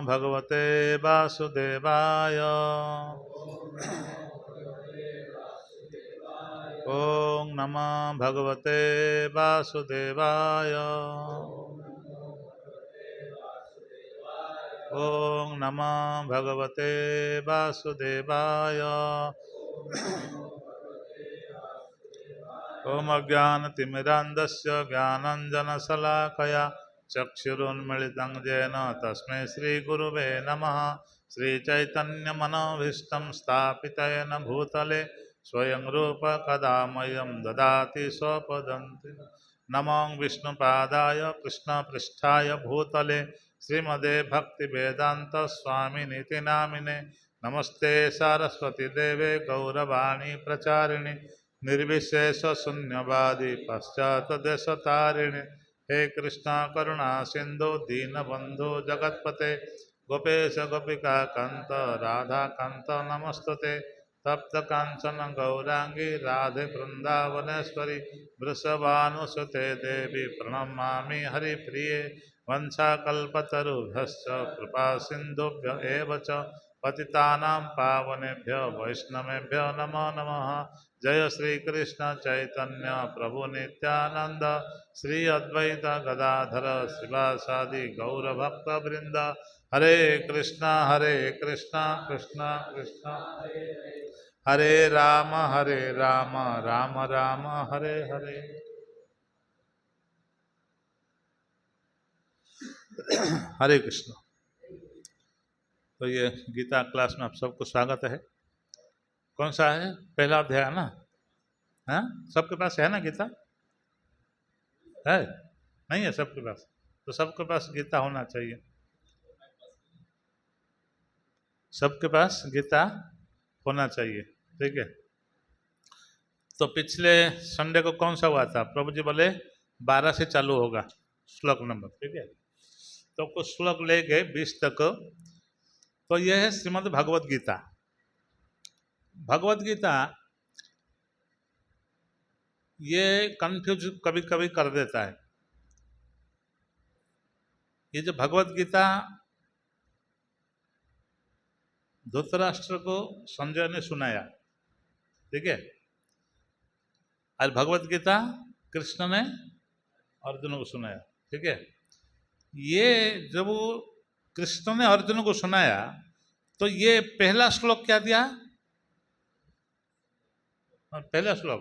भगवते वासुदेवाय। ओम नमः भगवते वासुदेवाय। ओम नमः भगवते वासुदेवाय। ओम अज्ञानतिमिरान्धस्य ज्ञानाञ्जनशलाकया चक्षुरुन्मिलितं येन तस्मै श्रीगुरुवे नमः। श्रीचैतन्यमनोभीष्टं स्थापितेन भूतले स्वयं रूप कदा मह्यं ददाति स्वपदन्ति। नमो विष्णुपादाय कृष्णपृष्ठाय भूतले श्रीमदे भक्तिवेदांत स्वामिनीति नामिने। नमस्ते सरस्वती देवे गौरवाणी प्रचारिणे निर्विशेष शून्यवादी पश्चातदेशतारिणे। हे कृष्ण करुणा सिंधु दीनबंधु जगतपते गोपेश गोपिका कांत राधा कांत नमस्तुते। तप्त कांचन गौरांगी राधे वृंदावनेश्वरी वृषभानुसुते देवी प्रणमामि हरिप्रिये। वंशाकल्पतरुभ्यश्च कृपा सिन्धुभ्य एव च पतितानां पावनेभ्यो वैष्णवेभ्यो नमो नमः। जय श्री कृष्ण चैतन्य प्रभु नित्यानंद श्री अद्वैत गदाधर शिवासादि गौरभक्तवृंद। हरे कृष्ण कृष्ण कृष्ण हरे राम राम राम हरे हरे। हरे कृष्ण। तो ये गीता क्लास में आप सबको स्वागत है। कौन सा है? पहला अध्याय है ना? हाँ, सबके पास है ना गीता? है? नहीं है सबके पास? तो सबके पास गीता होना चाहिए। सबके पास गीता होना चाहिए, ठीक है। तो पिछले संडे को कौन सा हुआ था? प्रभु जी बोले 12 से चालू होगा श्लोक नंबर, ठीक है। तो कुछ श्लोक ले गए 20 तक। तो यह है श्रीमद् भगवत गीता। भगवत गीता ये कंफ्यूज कभी कभी कर देता है। ये जो भगवत गीता धृतराष्ट्र को संजय ने सुनाया, ठीक है। और भगवत गीता कृष्ण ने अर्जुन को सुनाया, ठीक है। ये जब कृष्ण ने अर्जुन को सुनाया तो ये पहला श्लोक क्या दिया? पहला श्लोक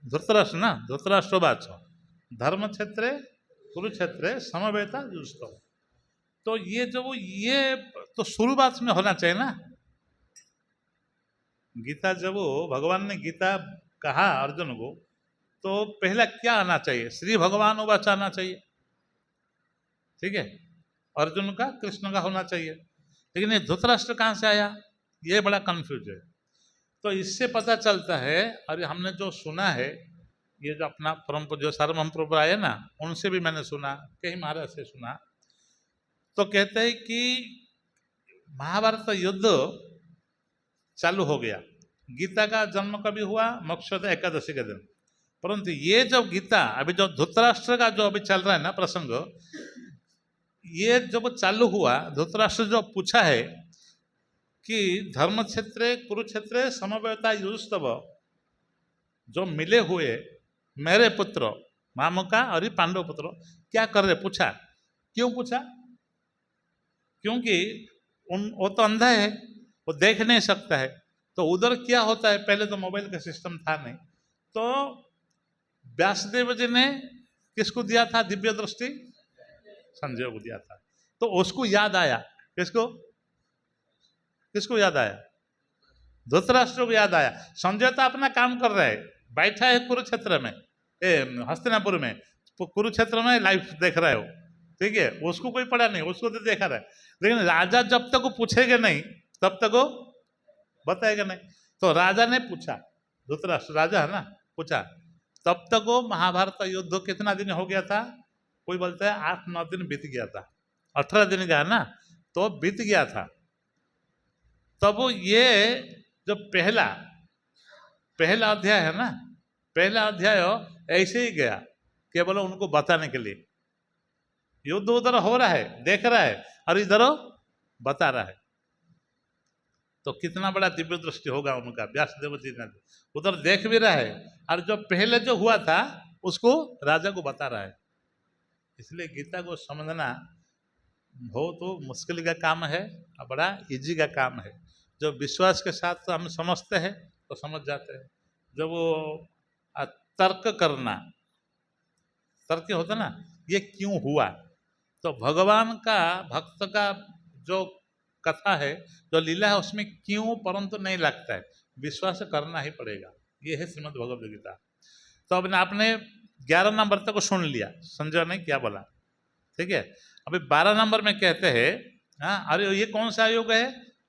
धृतराष्ट्र ना, धृतराष्ट्रोवाच धर्म क्षेत्रे कुरुक्षेत्रे समवेता युस्तव। तो ये जब ये तो शुरुआत में होना चाहिए ना। गीता जब भगवान ने गीता कहा अर्जुन को तो पहला क्या आना चाहिए? श्री भगवान उवाच आना चाहिए, ठीक है। अर्जुन का कृष्ण का होना चाहिए, लेकिन ये धृतराष्ट्र कहाँ से आया? ये बड़ा कंफ्यूज है। तो इससे पता चलता है, और हमने जो सुना है, ये जो अपना परम जो सार्वभौम प्रभु आए ना, उनसे भी मैंने सुना, कई महाराज से सुना। तो कहते हैं कि महाभारत युद्ध चालू हो गया। गीता का जन्म कभी हुआ? मोक्षदा एकादशी के दिन। परंतु ये जो गीता अभी जो धृतराष्ट्र का जो अभी चल रहा है ना प्रसंग, ये जब चालू हुआ, धृतराष्ट्र जो पूछा है कि धर्म क्षेत्रे कुरुक्षेत्रे समवेता युस्तव, जो मिले हुए मेरे पुत्र मामुका और पांडव पुत्र क्या कर रहे? पूछा। क्यों पूछा? क्योंकि वो तो अंधा है, वो देख नहीं सकता है। तो उधर क्या होता है, पहले तो मोबाइल का सिस्टम था नहीं, तो व्यासदेव जी ने किसको दिया था दिव्य दृष्टि? संजय को दिया था। तो उसको याद आया। किसको? किसको याद आया? धृतराष्ट्र को याद आया। संजय तो अपना काम कर रहा है, बैठा है कुरुक्षेत्र में, हस्तिनापुर में, कुरुक्षेत्र में लाइव देख रहा है वो, ठीक है। उसको कोई पढ़ा नहीं, उसको तो देखा रहा है। लेकिन राजा जब तक वो पूछेगा नहीं तब तक वो बताएगा नहीं। तो राजा ने पूछा, धृतराष्ट्र राजा है ना, पूछा। तब तक वो महाभारत युद्ध कितना दिन हो गया था? कोई बोलता है 8-9 दिन बीत गया था, 18 दिन गया ना, तो बीत गया था। तब ये जो पहला अध्याय है ना, पहला अध्याय ऐसे ही गया, केवल उनको बताने के लिए। युद्ध उधर हो रहा है, देख रहा है, और इधर बता रहा है। तो कितना बड़ा दिव्य दृष्टि होगा उनका, व्यासदेव जी ने उधर देख भी रहा है और जो पहले जो हुआ था उसको राजा को बता रहा है। इसलिए गीता को समझना बहुत तो मुश्किल का काम है और बड़ा इजी का काम है। जो विश्वास के साथ तो हम समझते हैं तो समझ जाते हैं। जब वो तर्क करना, तर्क होता ना, ये क्यों हुआ, तो भगवान का भक्त का जो कथा है, जो लीला है, उसमें क्यों परंतु नहीं लगता है, विश्वास करना ही पड़ेगा। ये है श्रीमद् भगवद गीता। तो अब आपने 11 नंबर तक को सुन लिया, संजय ने क्या बोला, ठीक है। अभी 12 नंबर में कहते हैं, हाँ, अरे ये कौन सा योग है,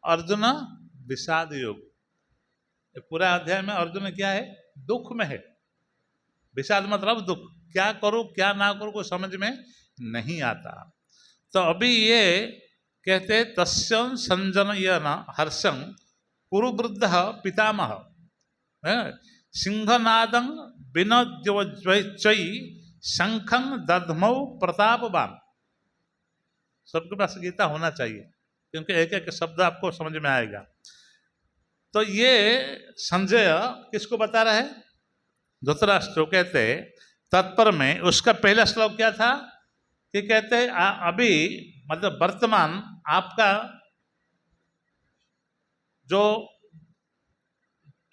अर्जुन विषाद योग। पूरा अध्याय में अर्जुन क्या है, दुख में है। विषाद मतलब दुख, क्या करूं क्या ना करूं को समझ में नहीं आता। तो अभी ये कहते तस्यं संजनयन हर्षं कुरु वृद्ध पितामह सिंहनादं विनोद्योच्चयी शंखं दध्मौ प्रतापवान। सबके पास गीता होना चाहिए क्योंकि एक एक शब्द आपको समझ में आएगा। तो ये संजय किसको बता रहा है, धृतराष्ट्र कहते तत्पर में। उसका पहला श्लोक क्या था कि कहते अभी मतलब वर्तमान आपका जो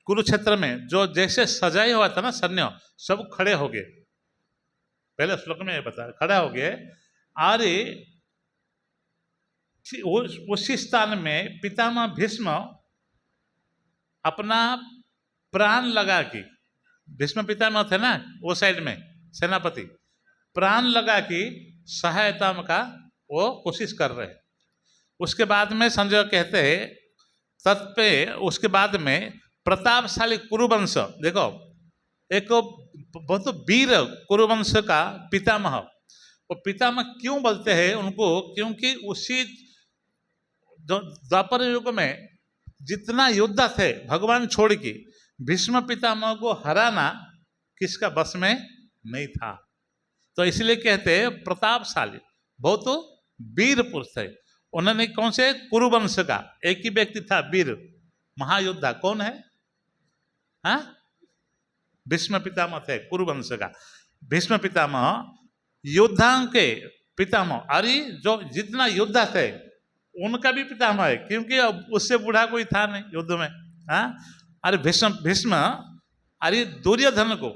कुरुक्षेत्र में जो जैसे सजाई हुआ था ना सैन्य, सब खड़े हो गए। पहले श्लोक में ये बता, खड़ा हो गए। और उसी स्थान में पितामह भीष्म अपना प्राण लगा के, भीष्म पितामह थे ना वो साइड में सेनापति, प्राण लगा के सहायता का वो कोशिश कर रहे हैं। उसके बाद में संजय कहते हैं तत्पे उसके बाद में प्रतापशाली कुरुवंश, देखो एक बहुत वीर कुरुवंश का पितामह। वो पितामह क्यों बोलते हैं उनको, क्योंकि उसी द्वापर युग में जितना योद्धा थे भगवान छोड़ के, भीष्म पितामह को हराना किसका बस में नहीं था। तो इसलिए कहते हैं प्रतापशाली, बहुत वीर पुरुष थे। उन्होंने कौन से, कुरुवंश का एक ही व्यक्ति था वीर महायोद्धा, कौन है, हाँ, भीष्म पितामह थे कुरुवंश का। भीष्म पितामह योद्धाओं के पितामह, अरे जो जितना योद्धा थे उनका भी पितामह है, क्योंकि उससे बूढ़ा कोई था नहीं युद्ध में, हाँ। अरे भीष्म अरे दुर्योधन को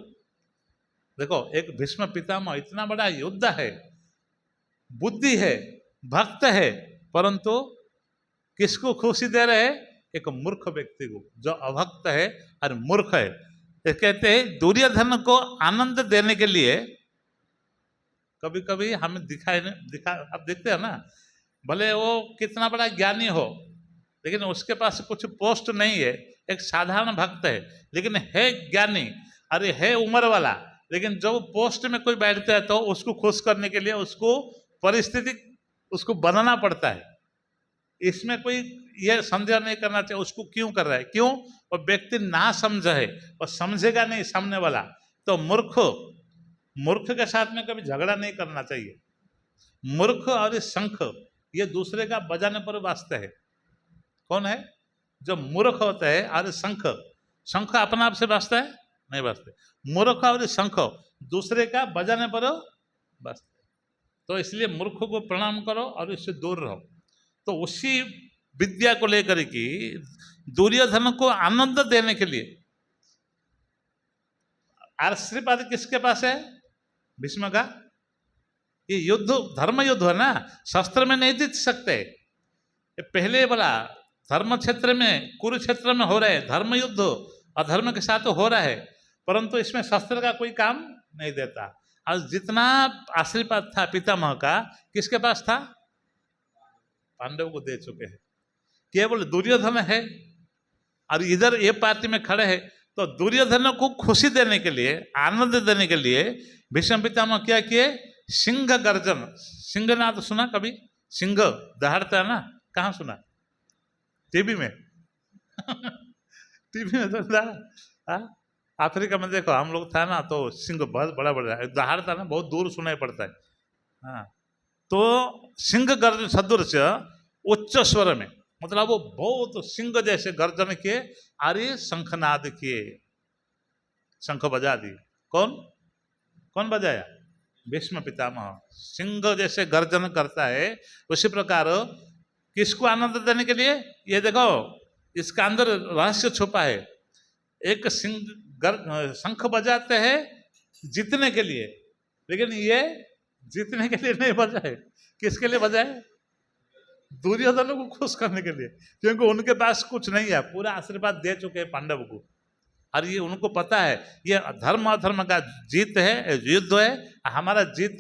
देखो, एक भीष्म पितामह इतना बड़ा योद्धा है, बुद्धि है, भक्त है, परंतु किसको खुशी दे रहे हैं, एक मूर्ख व्यक्ति को जो अभक्त है और मूर्ख है। कहते हैं दुर्योधन को आनंद देने के लिए कभी कभी हमें आप देखते हैं ना, भले वो कितना बड़ा ज्ञानी हो लेकिन उसके पास कुछ पोस्ट नहीं है, एक साधारण भक्त है लेकिन है ज्ञानी, अरे है उम्र वाला, लेकिन जब पोस्ट में कोई बैठता है तो उसको खुश करने के लिए उसको परिस्थिति उसको बनाना पड़ता है। इसमें कोई ये संदेह नहीं करना चाहिए उसको क्यों कर रहा है, क्यों, और व्यक्ति ना समझ है और समझेगा नहीं सामने वाला। तो मूर्ख के साथ में कभी झगड़ा नहीं करना चाहिए। मूर्ख और शंख ये दूसरे का बजाने पर वास्ते है। कौन है जो मूर्ख होता है, और शंख अपना आप से वास्ता है नहीं वास्ते, मूर्ख और शंख दूसरे का बजाने पर वास्ते। तो इसलिए मूर्ख को प्रणाम करो और इससे दूर रहो। तो उसी विद्या को लेकर के दुर्योधन को आनंद देने के लिए आशीर्वाद किसके पास है, भीष्म का। ये युद्ध धर्म युद्ध है ना, शस्त्र में नहीं जीत सकते। पहले बोला धर्म क्षेत्र में, कुरुक्षेत्र में हो रहे धर्म युद्ध, अधर्म के साथ हो रहा है, परंतु इसमें शस्त्र का कोई काम नहीं देता। और जितना आशीर्वाद था पितामह का किसके पास था, पांडव को दे चुके हैं। केवल दुर्योधन है और इधर ये पार्टी में खड़े हैं, तो दुर्योधन को खुशी देने के लिए, आनंद देने के लिए भीष्म पितामह क्या किए, सिंह गर्जन, सिंहनाद सुना कभी, सिंह दहाड़ता है ना, कहाँ सुना, टीवी में टीवी में तो था। अफ्रीका में देखो हम लोग था ना, तो सिंह बहुत बड़ा बड़ा दहाड़ता ना, बहुत दूर सुनाई पड़ता है, हाँ। तो सिंह गर्जन सदृश उच्च स्वर में, मतलब वो बहुत सिंह जैसे गर्जन किए, अरे शंखनाद किए, शंख बजा दिए। कौन कौन बजाया? भीष्म पितामह। सिंह जैसे गर्जन करता है, उसी प्रकार किसको आनंद देने के लिए? ये देखो, इसका अंदर रहस्य छुपा है। एक शंख बजाते हैं जीतने के लिए, लेकिन ये जीतने के लिए नहीं बजाए। किसके लिए बजाए? दुर्योधन को खुश करने के लिए, क्योंकि उनके पास कुछ नहीं है, पूरा आशीर्वाद दे चुके हैं पांडव को। और ये उनको पता है ये धर्म अधर्म का जीत है, युद्ध है, हमारा जीत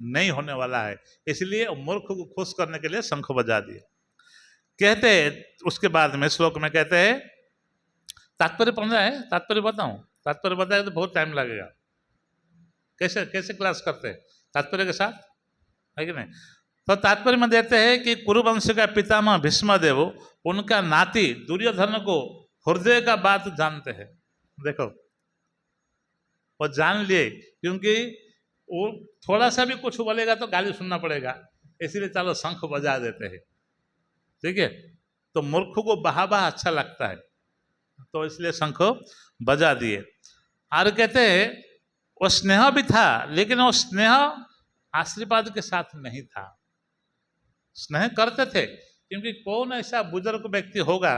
नहीं होने वाला है, इसलिए मूर्ख को खुश करने के लिए शंख बजा दिए। कहते उसके बाद में श्लोक में कहते हैं, तात्पर्य पढ़ना है, तात्पर्य बताऊं? तात्पर्य बताए तो बहुत टाइम लगेगा। कैसे कैसे क्लास करते हैं? तात्पर्य के साथ, है कि नहीं? तो तात्पर्य में देते हैं कि कुरुवंश का पितामह भीष्मदेव उनका नाती दुर्योधन को हृदय का बात जानते हैं। देखो, वो जान लिए, क्योंकि वो थोड़ा सा भी कुछ बोलेगा तो गाली सुनना पड़ेगा, इसीलिए चलो शंख बजा देते हैं। ठीक है, तो मूर्ख को बहा अच्छा लगता है, तो इसलिए शंख बजा दिए। और कहते हैं वो स्नेह भी था, लेकिन वो स्नेह आशीर्वाद के साथ नहीं था। स्नेह करते थे, क्योंकि कौन ऐसा बुजुर्ग व्यक्ति होगा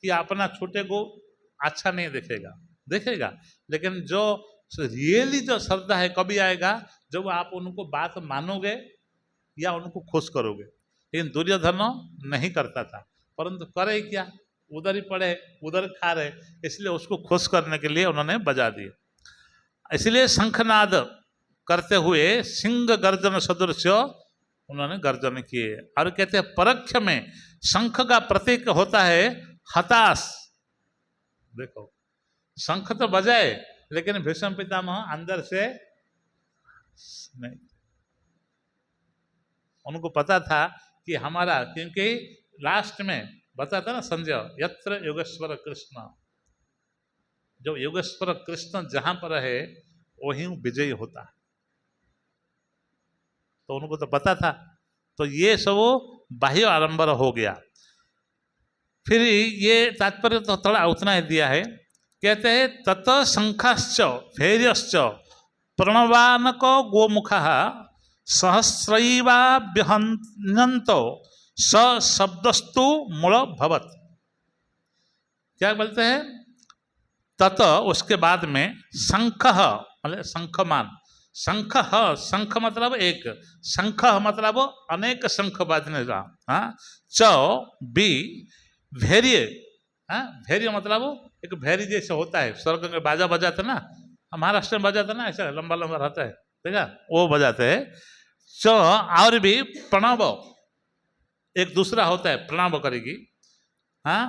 कि अपना छोटे को अच्छा नहीं देखेगा? देखेगा, लेकिन जो रियली जो श्रद्धा है कभी आएगा जब आप उनको बात मानोगे या उनको खुश करोगे। लेकिन दुर्योधन नहीं करता था, परंतु करे क्या, उधर ही पड़े उधर खा रहे, इसलिए उसको खुश करने के लिए उन्होंने बजा दिए। इसलिए शंखनाद करते हुए सिंह गर्जन सदृश उन्होंने गर्जन किए। और कहते हैं परोक्ष में शंख का प्रतीक होता है हताश। देखो, शंख तो बजाए, लेकिन भीष्म पितामह अंदर से नहीं, उनको पता था कि हमारा, क्योंकि लास्ट में बताता ना संजय, यत्र योगेश्वर कृष्ण, जो योगेश्वर कृष्ण जहां पर है वहीं विजयी होता है, तो उनको तो पता था। तो ये सब बाह्य आडंबर हो गया। फिर ये तात्पर्य तो थोड़ा उतना ही दिया है। कहते हैं तत शंखाश्च भैर्यश्च प्रणवानको गोमुखा सहस्रैवाभ्यहन्तो स शब्दस्तु मूल भवत। क्या बोलते हैं? तत उसके बाद में शंख, मतलब शंखमान, शंख, शंख मतलब एक, शंख मतलब अनेक शंख बाजने का, हाँ, च बी भैर्य, हाँ, भैर्य मतलब एक भैरी जैसे होता है, स्वर्ग में बाजा बजाते ना, महाराष्ट्र में बजाते ना, ऐसा लंबा लंबा रहता है, ठीक है, वो बजाते हैं। च और भी प्रणव, एक दूसरा होता है प्रणव करेगी, हाँ।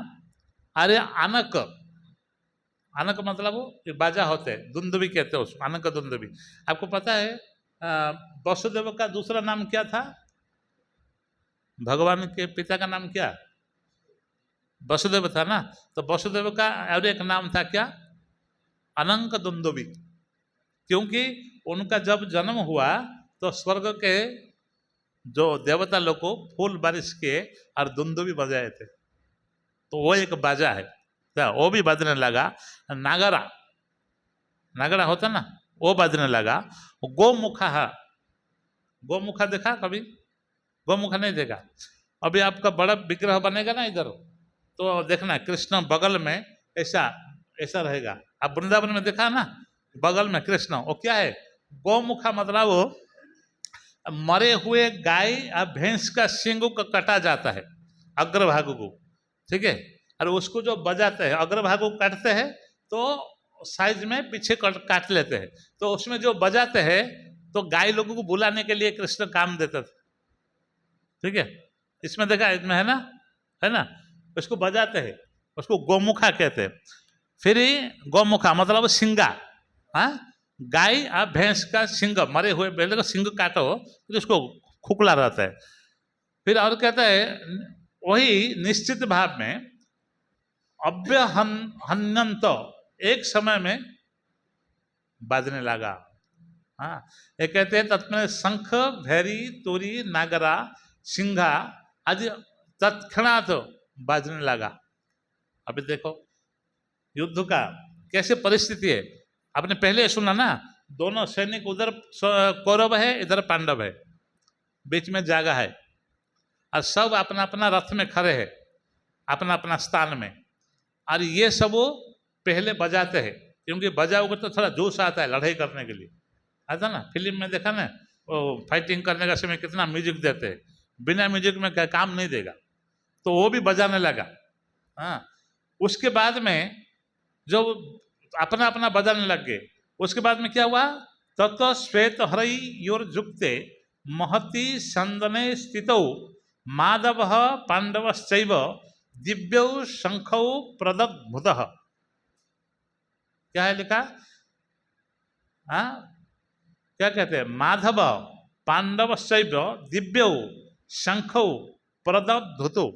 अरे आनक, आनक मतलब ये बाजा होते हैं, दुंदुबी कहते हैं उसको, आनक दुंदुबी। आपको पता है वसुदेव का दूसरा नाम क्या था? भगवान के पिता का नाम क्या? वसुदेव था ना, तो वसुदेव का और एक नाम था क्या? अनंक दुंदुबी, क्योंकि उनका जब जन्म हुआ तो स्वर्ग के जो देवता लोग को फूल बारिश किए और दुंदुबी बजाए थे, तो वो एक बाजा है, वो भी बजने लगा। नागरा, नागरा होता ना, वो बजने लगा। गोमुखा, गोमुखा देखा कभी? गोमुखा नहीं देखा? अभी आपका बड़ा विग्रह बनेगा ना इधर, तो देखना कृष्ण बगल में ऐसा ऐसा रहेगा। आप वृंदावन में देखा ना, बगल में कृष्ण, वो क्या है? गोमुखा मतलब वो मरे हुए गाय और भैंस का सींग को कटा जाता है, अग्रभाग को, ठीक है, और उसको जो बजाते हैं, अग्रभाग को काटते हैं तो साइज में पीछे काट लेते हैं, तो उसमें जो बजाते हैं तो गाय लोगों को बुलाने के लिए कृष्ण काम देते थे, ठीक है, इसमें देखा, इसमें है ना, उसको बजाते हैं, उसको गोमुखा कहते हैं। फिर गोमुखा मतलब सिंगा, हाँ, गाय और भैंस का सिंग, मरे हुए बैल का सिंग काटो तो उसको खुखला रहता है। फिर और कहता है वही निश्चित भाव में अव्यहन्यंत, एक समय में बाजने लगा। हाँ, ये कहते हैं तत्में शंख भैरी तोरी नागरा सिंघा आदि तत्क्षणात बाजने लगा। अभी देखो युद्ध का कैसे परिस्थिति है। आपने पहले सुना ना, दोनों सैनिक उधर कौरव है, इधर पांडव है, बीच में जगह है, और सब अपना अपना रथ में खड़े हैं, अपना अपना स्थान में। और ये सब वो पहले बजाते हैं, क्योंकि बजाओगे तो थोड़ा जोश आता है लड़ाई करने के लिए। आता ना, फिल्म में देखा ना, वो फाइटिंग करने का समय कितना म्यूजिक देते हैं, बिना म्यूजिक में क्या काम नहीं देगा, तो वो भी बजाने लगा। हाँ, उसके बाद में जो अपना अपना बजाने लग गए, उसके बाद में क्या हुआ, तत श्वेत हरई योर जुक्ते महति संदने स्थितौ माधव पांडवश्चैव दिव्यौ शंखौ प्रदग्धुतः। क्या है लिखा? हाँ, क्या कहते हैं, माधव पांडवश्चैव दिव्यौ शंखौ प्रदग्धुतौ।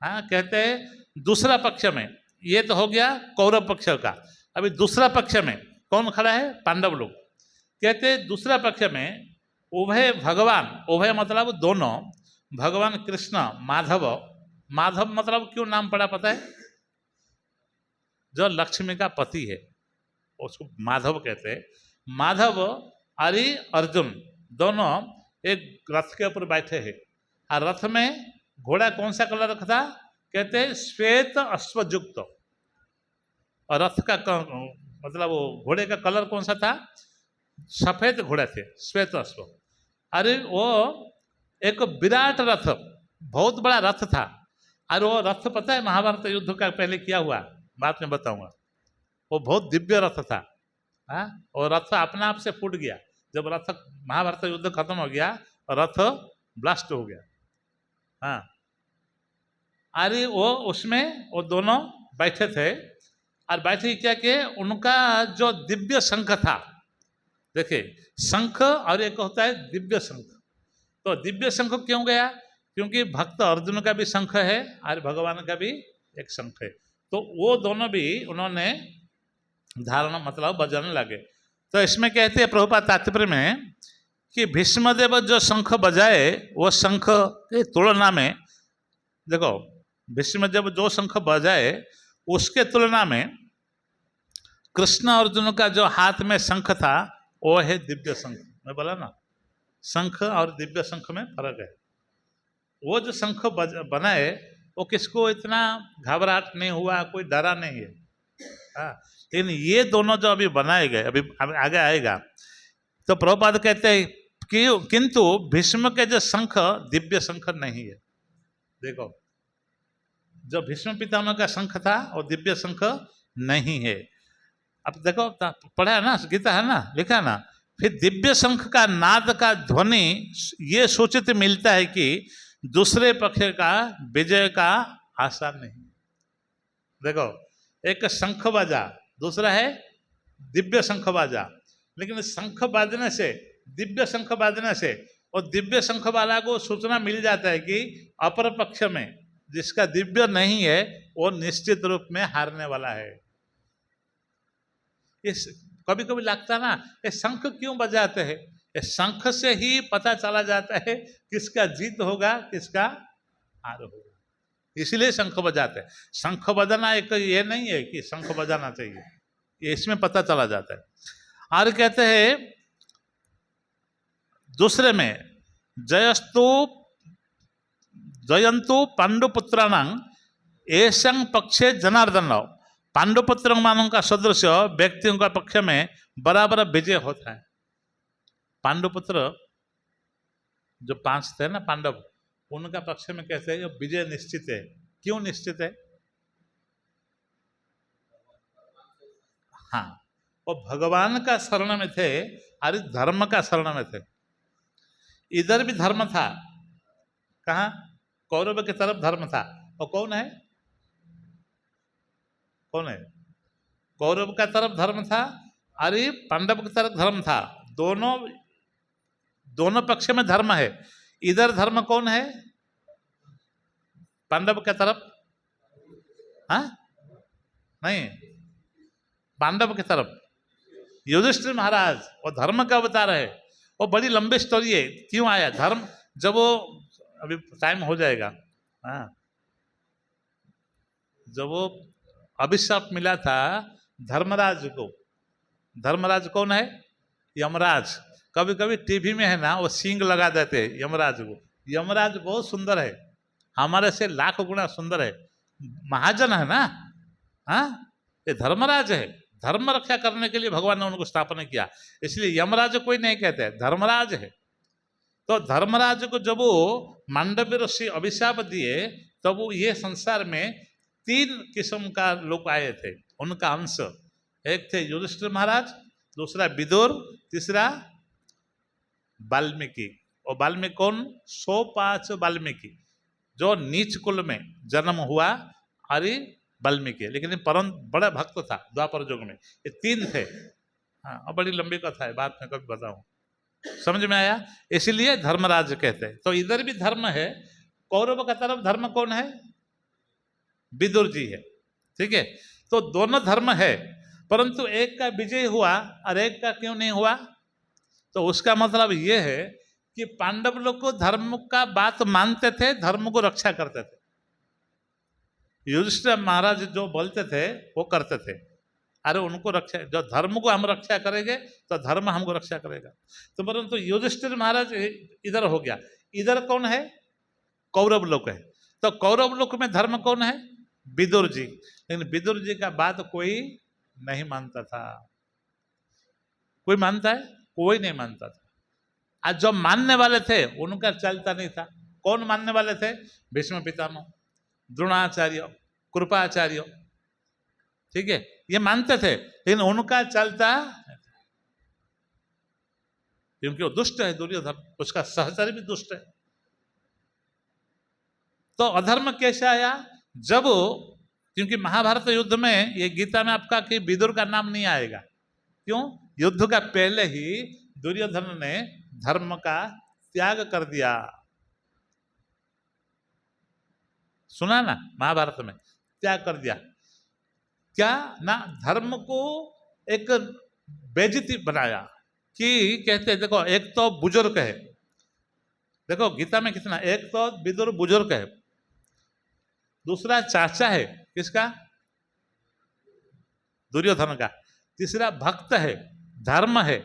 हाँ, कहते हैं दूसरा पक्ष में, ये तो हो गया कौरव पक्ष का, अभी दूसरा पक्ष में कौन खड़ा है, पांडव लोग। कहते हैं दूसरा पक्ष में उभय भगवान, उभय मतलब दोनों, भगवान कृष्ण माधव, माधव मतलब क्यों नाम पड़ा पता है, जो लक्ष्मी का पति है उसको माधव कहते हैं। माधव और अर्जुन दोनों एक रथ के ऊपर बैठे हैं, और रथ में घोड़ा कौन सा कलर का था, कहते हैं श्वेत अश्वयुक्त। और रथ का मतलब वो घोड़े का कलर कौन सा था, सफेद घोड़े थे, श्वेत अश्व। अरे वो एक विराट रथ, बहुत बड़ा रथ था। और वो रथ पता है महाभारत युद्ध का पहले क्या हुआ, बाद में बताऊंगा। वो बहुत दिव्य रथ था। हाँ, और रथ अपने आप से फूट गया जब रथ, महाभारत युद्ध खत्म हो गया और रथ ब्लास्ट हो गया। हाँ, अरे वो उसमें वो दोनों बैठे थे, और बैठे क्या कि उनका जो दिव्य शंख था, देखिए शंख और एक होता है दिव्य शंख। तो दिव्य शंख क्यों गया, क्योंकि भक्त अर्जुन का भी शंख है और भगवान का भी एक शंख है, तो वो दोनों भी उन्होंने धारण मतलब बजाने लगे। तो इसमें कहते हैं प्रभुपाद तात्पर्य में कि भीष्मदेव जो शंख बजाए, वो शंख की तुलना में, देखो भीष्मदेव जो शंख बजाए उसके तुलना में कृष्ण अर्जुन का जो हाथ में शंख था वो है दिव्य शंख। मैं बोला ना, शंख और दिव्य शंख में फर्क है। वो जो शंख बनाए वो किसको इतना घबराहट नहीं हुआ, कोई डरा नहीं है। हाँ, लेकिन ये दोनों जो अभी बनाए गए, अभी आगे आएगा, तो प्रभुपाद कहते हैं कि किंतु भीष्म के जो शंख दिव्य शंख नहीं है। देखो जो भीष्म पितामह का शंख था वो दिव्य शंख नहीं है। अब देखो पढ़ा है ना, गीता है ना, लिखा है ना, फिर दिव्य शंख का नाद का ध्वनि ये सूचित मिलता है कि दूसरे पक्ष का विजय का आशा नहीं। देखो एक शंख बाजा, दूसरा है दिव्य शंख बाजा, लेकिन शंख बाजने से, दिव्य शंख बाजने से और दिव्य शंख वाला को सूचना मिल जाता है कि अपर पक्ष में जिसका दिव्य नहीं है वो निश्चित रूप में हारने वाला है। इस कभी कभी लगता ना, ये शंख क्यों बजाते हैं, ये शंख से ही पता चला जाता है किसका जीत होगा किसका हार होगा, इसलिए शंख बजाते हैं। शंख बजाना एक ये नहीं है कि शंख बजाना चाहिए, ये इसमें पता चला जाता है। और कहते हैं दूसरे में जयस्तु जयंतु पांडुपुत्राणां एशं पक्षे जनार्दन, पांडुपुत्र मानों का सदृश व्यक्तियों का पक्ष में बराबर विजय होता है। पांडुपुत्र जो 5 थे ना पांडव, उनका पक्ष में कहते हैं विजय निश्चित है। क्यों निश्चित है? हाँ, वो भगवान का शरण में थे और धर्म का शरण में थे। इधर भी धर्म था, कहा कौरव की तरफ धर्म था। और कौन है, कौन है, कौरव का तरफ धर्म था और पांडव की तरफ धर्म था। दोनों दोनों पक्ष में धर्म है। इधर धर्म कौन है, पांडव के तरफ, हाँ नहीं, पांडव की तरफ। युधिष्ठिर महाराज वो धर्म का अवतार है। वो बड़ी लंबी स्टोरी है, क्यों आया धर्म, जब वो अभी टाइम हो जाएगा। हाँ, जब वो अभिशाप मिला था धर्मराज को, धर्मराज कौन है? यमराज। कभी कभी टीवी में है ना वो सींग लगा देते हैं यमराज को। यमराज बहुत सुंदर है, हमारे से लाख गुना सुंदर है, महाजन है ना। हाँ, ये धर्मराज है, धर्म रक्षा करने के लिए भगवान ने उनको स्थापना किया, इसलिए यमराज कोई नहीं कहते, धर्मराज है। तो धर्मराज को जब वो मांडव्य ऋषि अभिशाप दिए तब वो ये संसार में 3 किस्म का लोग आए थे, उनका अंश। एक थे युधिष्ठिर महाराज, दूसरा विदुर, तीसरा वाल्मीकि। और वाल्मीकि कौन? 105 वाल्मीकि, जो नीच कुल में जन्म हुआ, अरे वाल्मीकि, लेकिन परम बड़ा भक्त था द्वापर युग में। ये 3 थे। हाँ, और बड़ी लंबी कथा है, बात में कभी बताऊं। समझ में आया? इसीलिए धर्मराज कहते हैं। तो इधर भी धर्म है, कौरव का तरफ धर्म कौन है? विदुर जी है। ठीक है, तो दोनों धर्म है, परंतु एक का विजय हुआ और एक का क्यों नहीं हुआ? तो उसका मतलब ये है कि पांडव लोग को धर्म का बात मानते थे, धर्म को रक्षा करते थे। युधिष्ठिर महाराज जो बोलते थे वो करते थे, अरे उनको रक्षा, जो धर्म को हम रक्षा करेंगे तो धर्म हमको रक्षा करेगा। तो परंतु युधिष्ठिर महाराज इधर हो गया, इधर कौन है? कौरव लोक है। तो कौरव लोक में धर्म कौन है? विदुर जी। लेकिन विदुर जी का बात कोई नहीं मानता था। कोई मानता है? कोई नहीं मानता था। आज जो मानने वाले थे उनका चलता नहीं था। कौन मानने वाले थे? भीष्म पितामह, द्रोणाचार्य, कृपाचार्य। ठीक है, ये मानते थे, लेकिन उनका चलता, क्योंकि वो दुष्ट है दुर्योधन, उसका सहचर्य भी दुष्ट है। तो अधर्म कैसे आया? जब, क्योंकि महाभारत युद्ध में, ये गीता में आपका कि विदुर का नाम नहीं आएगा। क्यों? युद्ध का पहले ही दुर्योधन ने धर्म का त्याग कर दिया। सुना ना, महाभारत में त्याग कर दिया। क्या ना, धर्म को एक बेइज्जती बनाया कि कहते, देखो एक तो बुजुर्ग है, देखो गीता में कितना, एक तो विदुर बुजुर्ग है, दूसरा चाचा है, किसका? दुर्योधन का, तीसरा भक्त है, धर्म है,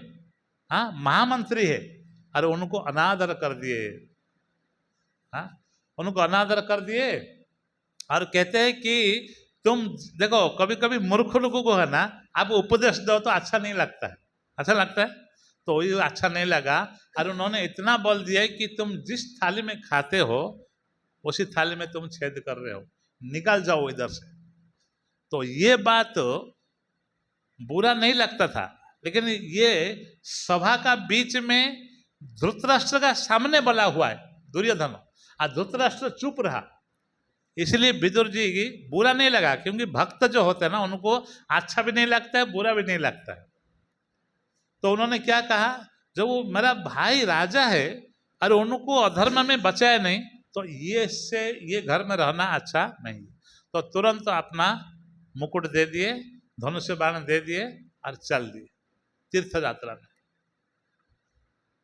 हाँ महामंत्री है, अरे उनको अनादर कर दिए। हाँ, उनको अनादर कर दिए और कहते हैं कि तुम देखो, कभी कभी मूर्ख लोगों को है ना, आप उपदेश दो तो अच्छा नहीं लगता है। अच्छा लगता है? तो ये अच्छा नहीं लगा, और उन्होंने इतना बोल दिया है कि तुम जिस थाली में खाते हो उसी थाली में तुम छेद कर रहे हो, निकल जाओ इधर से। तो ये बात बुरा नहीं लगता था, लेकिन ये सभा का बीच में धृतराष्ट्र का सामने बोला हुआ है दुर्योधन, और धृतराष्ट्र चुप रहा, इसलिए विदुर जी की बुरा नहीं लगा। क्योंकि भक्त जो होते हैं ना, उनको अच्छा भी नहीं लगता है, बुरा भी नहीं लगता है। तो उन्होंने क्या कहा, जब वो मेरा भाई राजा है और उनको अधर्म में बचाए नहीं, तो ये घर में रहना अच्छा नहीं। तो तुरंत अपना मुकुट दे दिए, धनुष बाण दे दिए और चल दिए तीर्थ यात्रा में।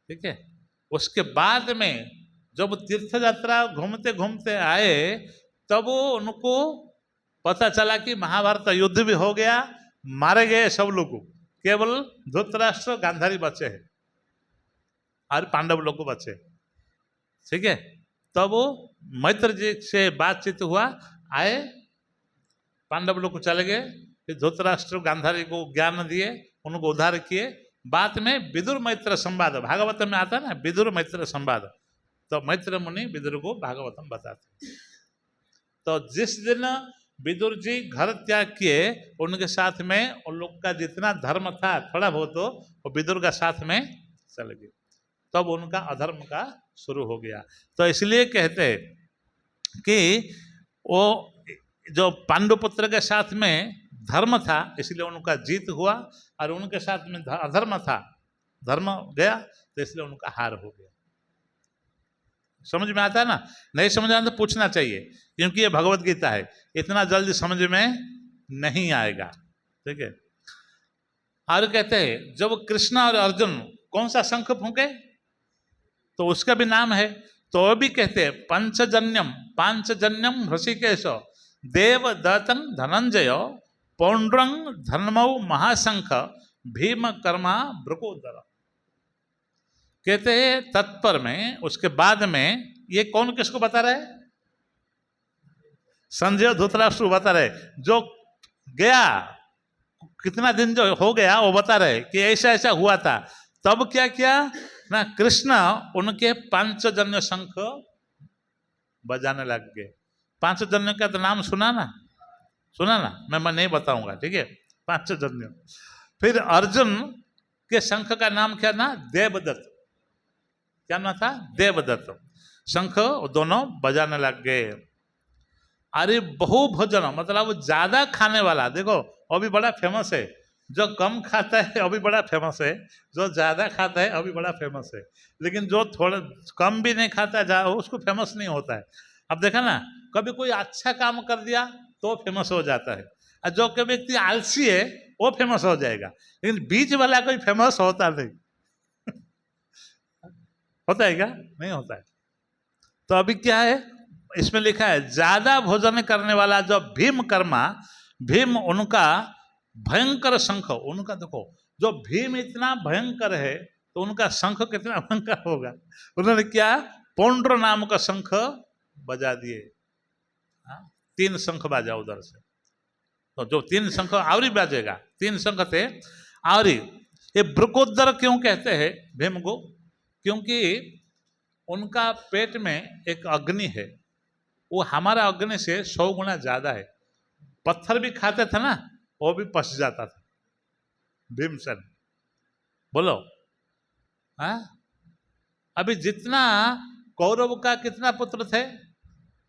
ठीक है, उसके बाद में जब तीर्थ यात्रा घूमते घूमते आए, तब उनको पता चला कि महाभारत युद्ध भी हो गया, मारे गए सब लोग, केवल धृतराष्ट्र गांधारी बचे हैं और पांडव लोग को बचे। ठीक है, तब वो मैत्र जी से बातचीत हुआ, आए, पांडव लोग को चले गए, फिर धृतराष्ट्र गांधारी को ज्ञान दिए, उनको उद्धार किए। बाद में विदुर मैत्र संवाद भागवत में आता है ना, विदुर मैत्र संवाद, तो मैत्र मुनि विदुर को भागवतम बताते। तो जिस दिन विदुर जी घर त्याग किए, उनके साथ में उन लोग का जितना धर्म था थोड़ा बहुत, तो वो विदुर का साथ में चले गए, तब उनका अधर्म का शुरू हो गया। तो इसलिए कहते हैं कि वो जो पांडुपुत्र के साथ में धर्म था, इसलिए उनका जीत हुआ, और उनके साथ में अधर्म था, धर्म गया, तो इसलिए उनका हार हो गया। समझ में आता है ना? नहीं समझ आता तो पूछना चाहिए, क्योंकि ये भगवत गीता है, इतना जल्दी समझ में नहीं आएगा। ठीक है, और कहते हैं जब कृष्ण और अर्जुन कौन सा शंख फूंके तो उसका भी नाम है, तो भी कहते हैं पांचजन्यम ऋषिकेश देवदत्तं धनंजय पौंड्रंग धर्मौ महाशंख भीम कर्मा ब्रकोदर। कहते हैं तत्पर में उसके बाद में ये कौन किसको बता रहे? संजय धृतराष्ट्र बता रहे, जो गया कितना दिन जो हो गया वो बता रहे कि ऐसा ऐसा हुआ था। तब क्या किया ना, कृष्ण उनके पांचजन्य शंख बजाने लग गए। पांचजन्य का तो नाम सुना ना, मैं नहीं बताऊंगा, ठीक है। पांचजन्य। फिर अर्जुन के शंख का नाम क्या ना, देवदत्त। क्या नाम था? देवदत्त। शंख दोनों बजाने लग गए। अरे बहुभोजन मतलब ज्यादा खाने वाला, देखो अभी बड़ा फेमस है। जो कम खाता है अभी बड़ा फेमस है, जो ज्यादा खाता है अभी बड़ा फेमस है। लेकिन जो थोड़ा कम भी नहीं खाता जा उसको फेमस नहीं होता है। अब देखा ना, कभी कोई अच्छा काम कर दिया तो फेमस हो जाता है, और जो कोई व्यक्ति आलसी है वो फेमस हो जाएगा, लेकिन बीच वाला कोई फेमस होता नहीं। होता है क्या? नहीं होता है। तो अभी क्या है इसमें लिखा है, ज्यादा भोजन करने वाला जो भीम कर्मा, भीम उनका भयंकर शंख, उनका देखो जो भीम इतना भयंकर है तो उनका शंख कितना भयंकर होगा। उन्होंने क्या, पौंड्र नाम का शंख बजा दिए। 3 शंख बाजा उधर से, तो जो 3 शंख आवरी बाजेगा, 3 शंख थे आवरी। ये ब्रकोदर क्यों कहते हैं भीम को? क्योंकि उनका पेट में एक अग्नि है, वो हमारा अग्नि से 100 गुना ज्यादा है। पत्थर भी खाते थे ना, वो भी पच जाता था। भीमसेन बोलो, हाँ। अभी जितना कौरव का कितना पुत्र थे?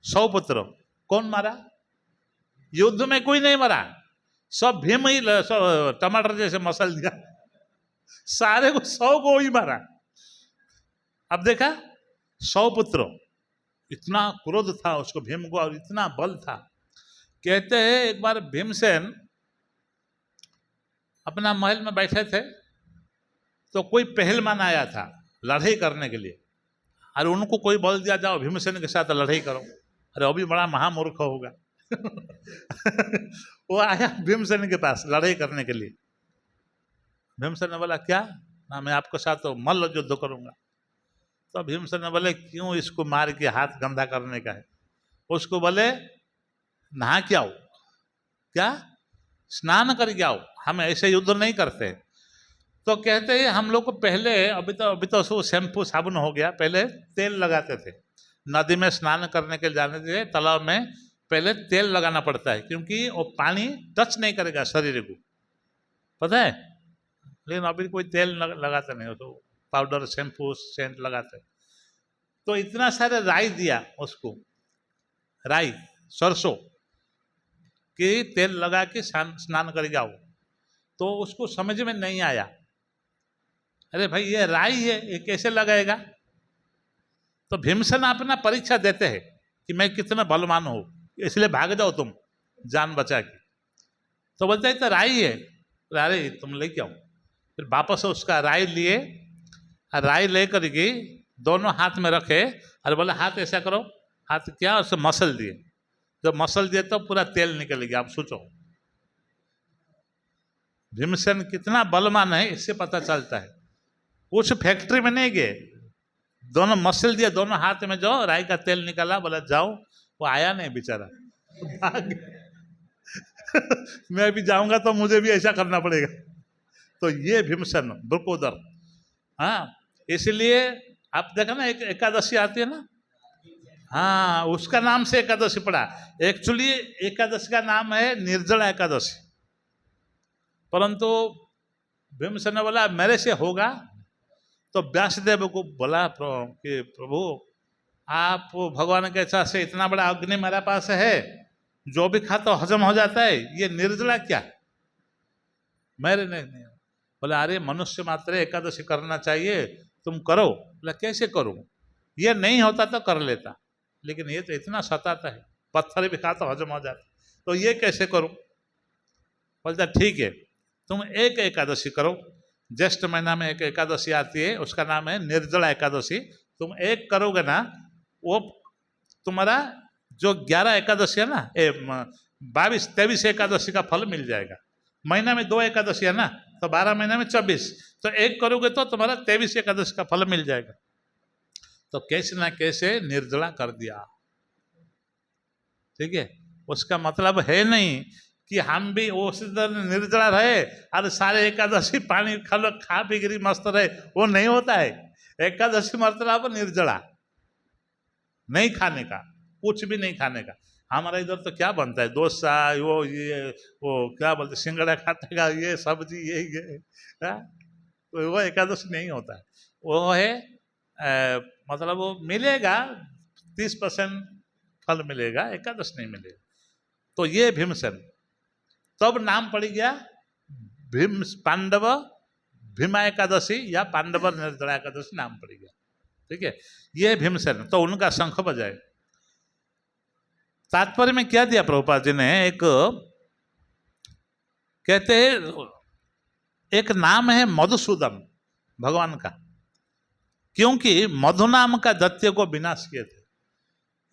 100 पुत्र। कौन मारा? युद्ध में कोई नहीं मरा, सब भीम ही टमाटर जैसे मसल दिया, सारे को 100 को ही मारा। अब देखा 100 पुत्र, इतना क्रोध था उसको भीम को और इतना बल था। कहते हैं एक बार भीमसेन अपना महल में बैठे थे तो कोई पहलवान आया था लड़ाई करने के लिए, और उनको कोई बोल दिया जाओ भीमसेन के साथ लड़ाई करो। अरे अभी बड़ा महामूर्ख होगा वो आया भीमसेन के पास लड़ाई करने के लिए। भीमसेन ने बोला क्या ना, मैं आपके साथ तो मल्ल युद्ध करूंगा। तो भीमसेन ने बोले क्यों इसको मार के हाथ गंदा करने का है? उसको बोले नहा के आओ। क्या? स्नान करके आओ, हम ऐसे युद्ध नहीं करते। तो कहते हैं हम लोग को पहले, अभी तो वो शैम्पू साबुन हो गया, पहले तेल लगाते थे। नदी में स्नान करने के लिए जाने से तालाब में पहले तेल लगाना पड़ता है, क्योंकि वो पानी टच नहीं करेगा शरीर को, पता है। लेकिन अभी कोई तेल लगाते नहीं, तो पाउडर शैम्पू सेंट लगाते। तो इतना सारे राई दिया उसको, राई सरसों कि तेल लगा के स्नान करके आओ। तो उसको समझ में नहीं आया, अरे भाई ये राई है, ये कैसे लगाएगा? तो भीमसेन अपना परीक्षा देते हैं कि मैं कितना बलवान हूं, इसलिए भाग जाओ तुम जान बचा के। तो बोलते है तो राई है, अरे तुम लेके आओ। फिर वापस उसका राई लिए, राई लेकर के दोनों हाथ में रखे और बोले हाथ ऐसा करो। हाथ क्या, उससे मसल दिए। जब मसल दिए तो पूरा तेल निकल गया। आप सोचो भीमसेन कितना बलवान है, इससे पता चलता है। उस फैक्ट्री में नहीं गए, दोनों मसल दिए, दोनों हाथ में जो राई का तेल निकला, बोला जाओ। वो आया नहीं बेचारा, भाग मैं भी जाऊंगा तो मुझे भी ऐसा करना पड़ेगा। तो ये भीमसेन ब्रकोदर। हाँ, इसलिए आप देखा ना, एक एकादशी आती है ना, हाँ, उसका नाम से एकादशी पड़ा। एक्चुअली एकादशी का नाम है निर्जला एकादशी, परंतु भीमसेन ने बोला मेरे से होगा। तो व्यासदेव को बोला कि प्रभु आप भगवान के इच्छा से इतना बड़ा अग्नि मेरे पास है, जो भी खाता तो हजम हो जाता है, ये निर्जला क्या? मेरे नहीं। बोला अरे मनुष्य मात्र एकादशी करना चाहिए, तुम करो। बोला कैसे करूं? ये नहीं होता तो कर लेता, लेकिन ये तो इतना सताता है, पत्थर भी खा तो हजम हो जाता, तो ये कैसे करूं? बोलता ठीक है, तुम एक एकादशी करो। ज्येष्ठ महीना में एक एकादशी आती है, उसका नाम है निर्जला एकादशी। तुम एक करोगे ना, वो तुम्हारा जो 11 एकादशी है ना, 22-23 एकादशी का फल मिल जाएगा। महीना में 2 एकादशी है ना, तो 12 महीना में 24, तो एक करोगे तो तुम्हारा 23 एकादशी का फल मिल जाएगा। तो कैसे ना कैसे निर्जला कर दिया, ठीक है। उसका मतलब है नहीं कि हम भी उसी तरह निर्जला रहे और सारे एकादशी पानी खा पी गिरी मस्त रहे, वो नहीं होता है। एकादशी मतलब निर्जला, नहीं खाने का, कुछ भी नहीं खाने का। हमारा इधर तो क्या बनता है, डोसा, वो क्या बोलते, सिंगड़ा खाते का, ये सब्जी, ये तो वो एकादशी नहीं होता है। वो है मतलब वो मिलेगा 30% फल मिलेगा, एकादश नहीं मिलेगा। तो ये भीमसेन, तब नाम पड़ गया भीम पांडव भीमा एकादशी या पांडव निर्जला एकादशी नाम पड़ गया, ठीक है। ये भीमसेन, तो उनका शंख बजाए। तात्पर्य में क्या दिया प्रभुपाद जी ने, एक कहते हैं एक नाम है मधुसूदन भगवान का, क्योंकि मधु नाम का दैत्य को विनाश किए थे।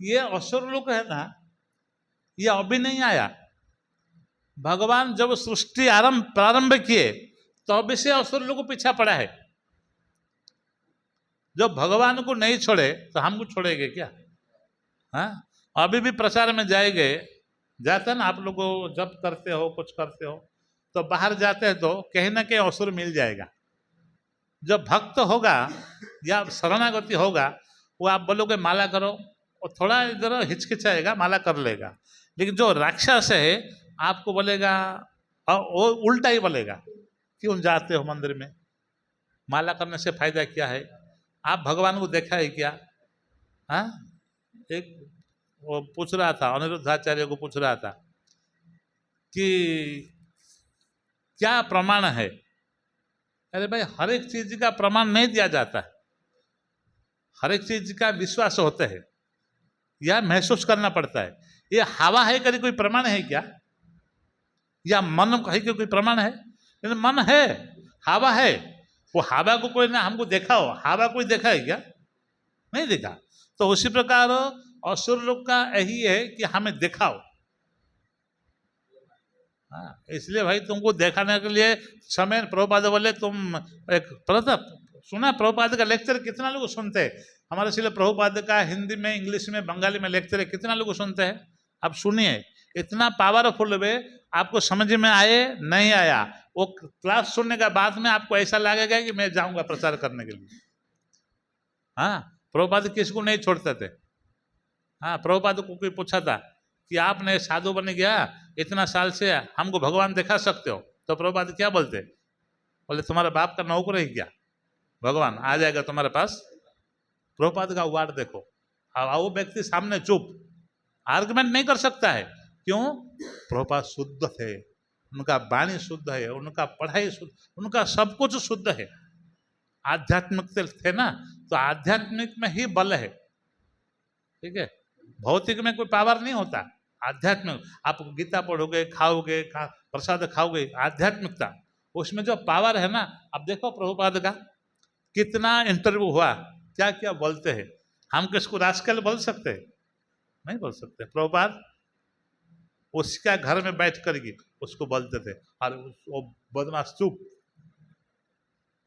ये असुर लोग है ना, ये अभी नहीं आया। भगवान जब सृष्टि प्रारंभ किए तो अभी से असुर लोग को पीछा पड़ा है। जब भगवान को नहीं छोड़े तो हमको छोड़ेंगे क्या? हाँ, अभी भी प्रचार में जाएंगे, जाते ना आप लोग जब करते हो, कुछ करते हो तो बाहर जाते हैं तो कहीं ना कहीं असुर मिल जाएगा। जब भक्त होगा या शरणागति होगा, वो आप बोलोगे माला करो, और थोड़ा इधर हिचकिचाएगा, माला कर लेगा। लेकिन जो राक्षस है आपको बोलेगा, और वो उल्टा ही बोलेगा, क्यों जाते हो मंदिर में, माला करने से फायदा क्या है, आप भगवान को देखा है क्या? हाँ, एक वो पूछ रहा था, अनिरुद्धाचार्य को पूछ रहा था कि क्या प्रमाण है। अरे भाई, हर एक चीज का प्रमाण नहीं दिया जाता है, हर एक चीज का विश्वास होता है या महसूस करना पड़ता है। ये हवा है, कभी कोई प्रमाण है क्या? या मन कहीं के कोई प्रमाण है? लेकिन मन है, हवा है, वो हवा को कोई ना हमको देखा हो, हवा कोई देखा है क्या? नहीं देखा। तो उसी प्रकार असुर लोग का यही है कि हमें दिखाओ। हाँ, इसलिए भाई तुमको दिखाने के लिए समय प्रभुपाद बोले तुम एक प्रताप सुना, प्रभुपाद का लेक्चर कितना लोग सुनते हैं? हमारे इसलिए प्रभुपाद का हिंदी में, इंग्लिश में, बंगाली में लेक्चर है, कितना लोग सुनते हैं? आप सुनिए, इतना पावरफुल वे, आपको समझ में आए नहीं आया, वो क्लास सुनने के बाद में आपको ऐसा लगेगा कि मैं जाऊंगा प्रचार करने के लिए। हाँ, प्रभुपाद किसको नहीं छोड़ते थे। हाँ, प्रभुपाद को कोई पूछा था कि आपने साधु बन गया इतना साल से, हमको भगवान दिखा सकते हो? तो प्रभुपाद क्या बोलते? बोले तुम्हारे बाप का नौकर है क्या, भगवान आ जाएगा तुम्हारे पास। प्रभुपाद का वार्ड देखो, वो व्यक्ति सामने चुप, आर्गुमेंट नहीं कर सकता है। क्यों? प्रभुपाद शुद्ध थे, उनका वाणी शुद्ध है, उनका पढ़ाई शुद्ध, उनका सब कुछ शुद्ध है। आध्यात्मिक थे ना, तो आध्यात्मिक में ही बल है, ठीक है। भौतिक में कोई पावर नहीं होता, आध्यात्मिक। आप गीता पढ़ोगे, खाओगे, प्रसाद खाओगे, आध्यात्मिकता, उसमें जो पावर है ना। अब देखो प्रभुपाद का कितना इंटरव्यू हुआ, क्या क्या बोलते हैं। हम किसको रास्कल बोल सकते हैं? नहीं बोल सकते। प्रभुपाद उसका घर में बैठ करके उसको बोलते थे, और वो बदमाश चुप,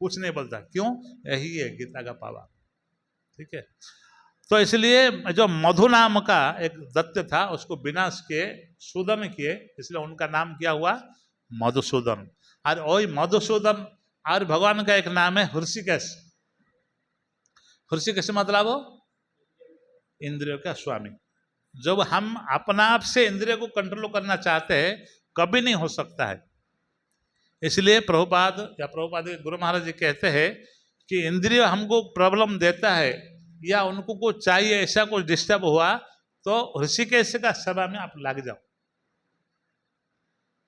कुछ नहीं बोलता। क्यों? यही है गीता का पावर, ठीक है। तो इसलिए जो मधु नाम का एक दैत्य था, उसको विनाश किए, सूदन किए, इसलिए उनका नाम क्या हुआ? मधुसूदन। और वही मधुसूदन और भगवान का एक नाम है हृषिकेश। हृषिकेश मतलब इंद्रियों का स्वामी। जब हम अपना आप से इंद्रियों को कंट्रोल करना चाहते हैं, कभी नहीं हो सकता है। इसलिए प्रभुपाद या प्रभुपाद के गुरु महाराज जी कहते हैं कि इंद्रिय हमको प्रॉब्लम देता है या उनको कुछ चाहिए, ऐसा कुछ डिस्टर्ब हुआ तो ऋषिकेश का सेवा में आप लग जाओ।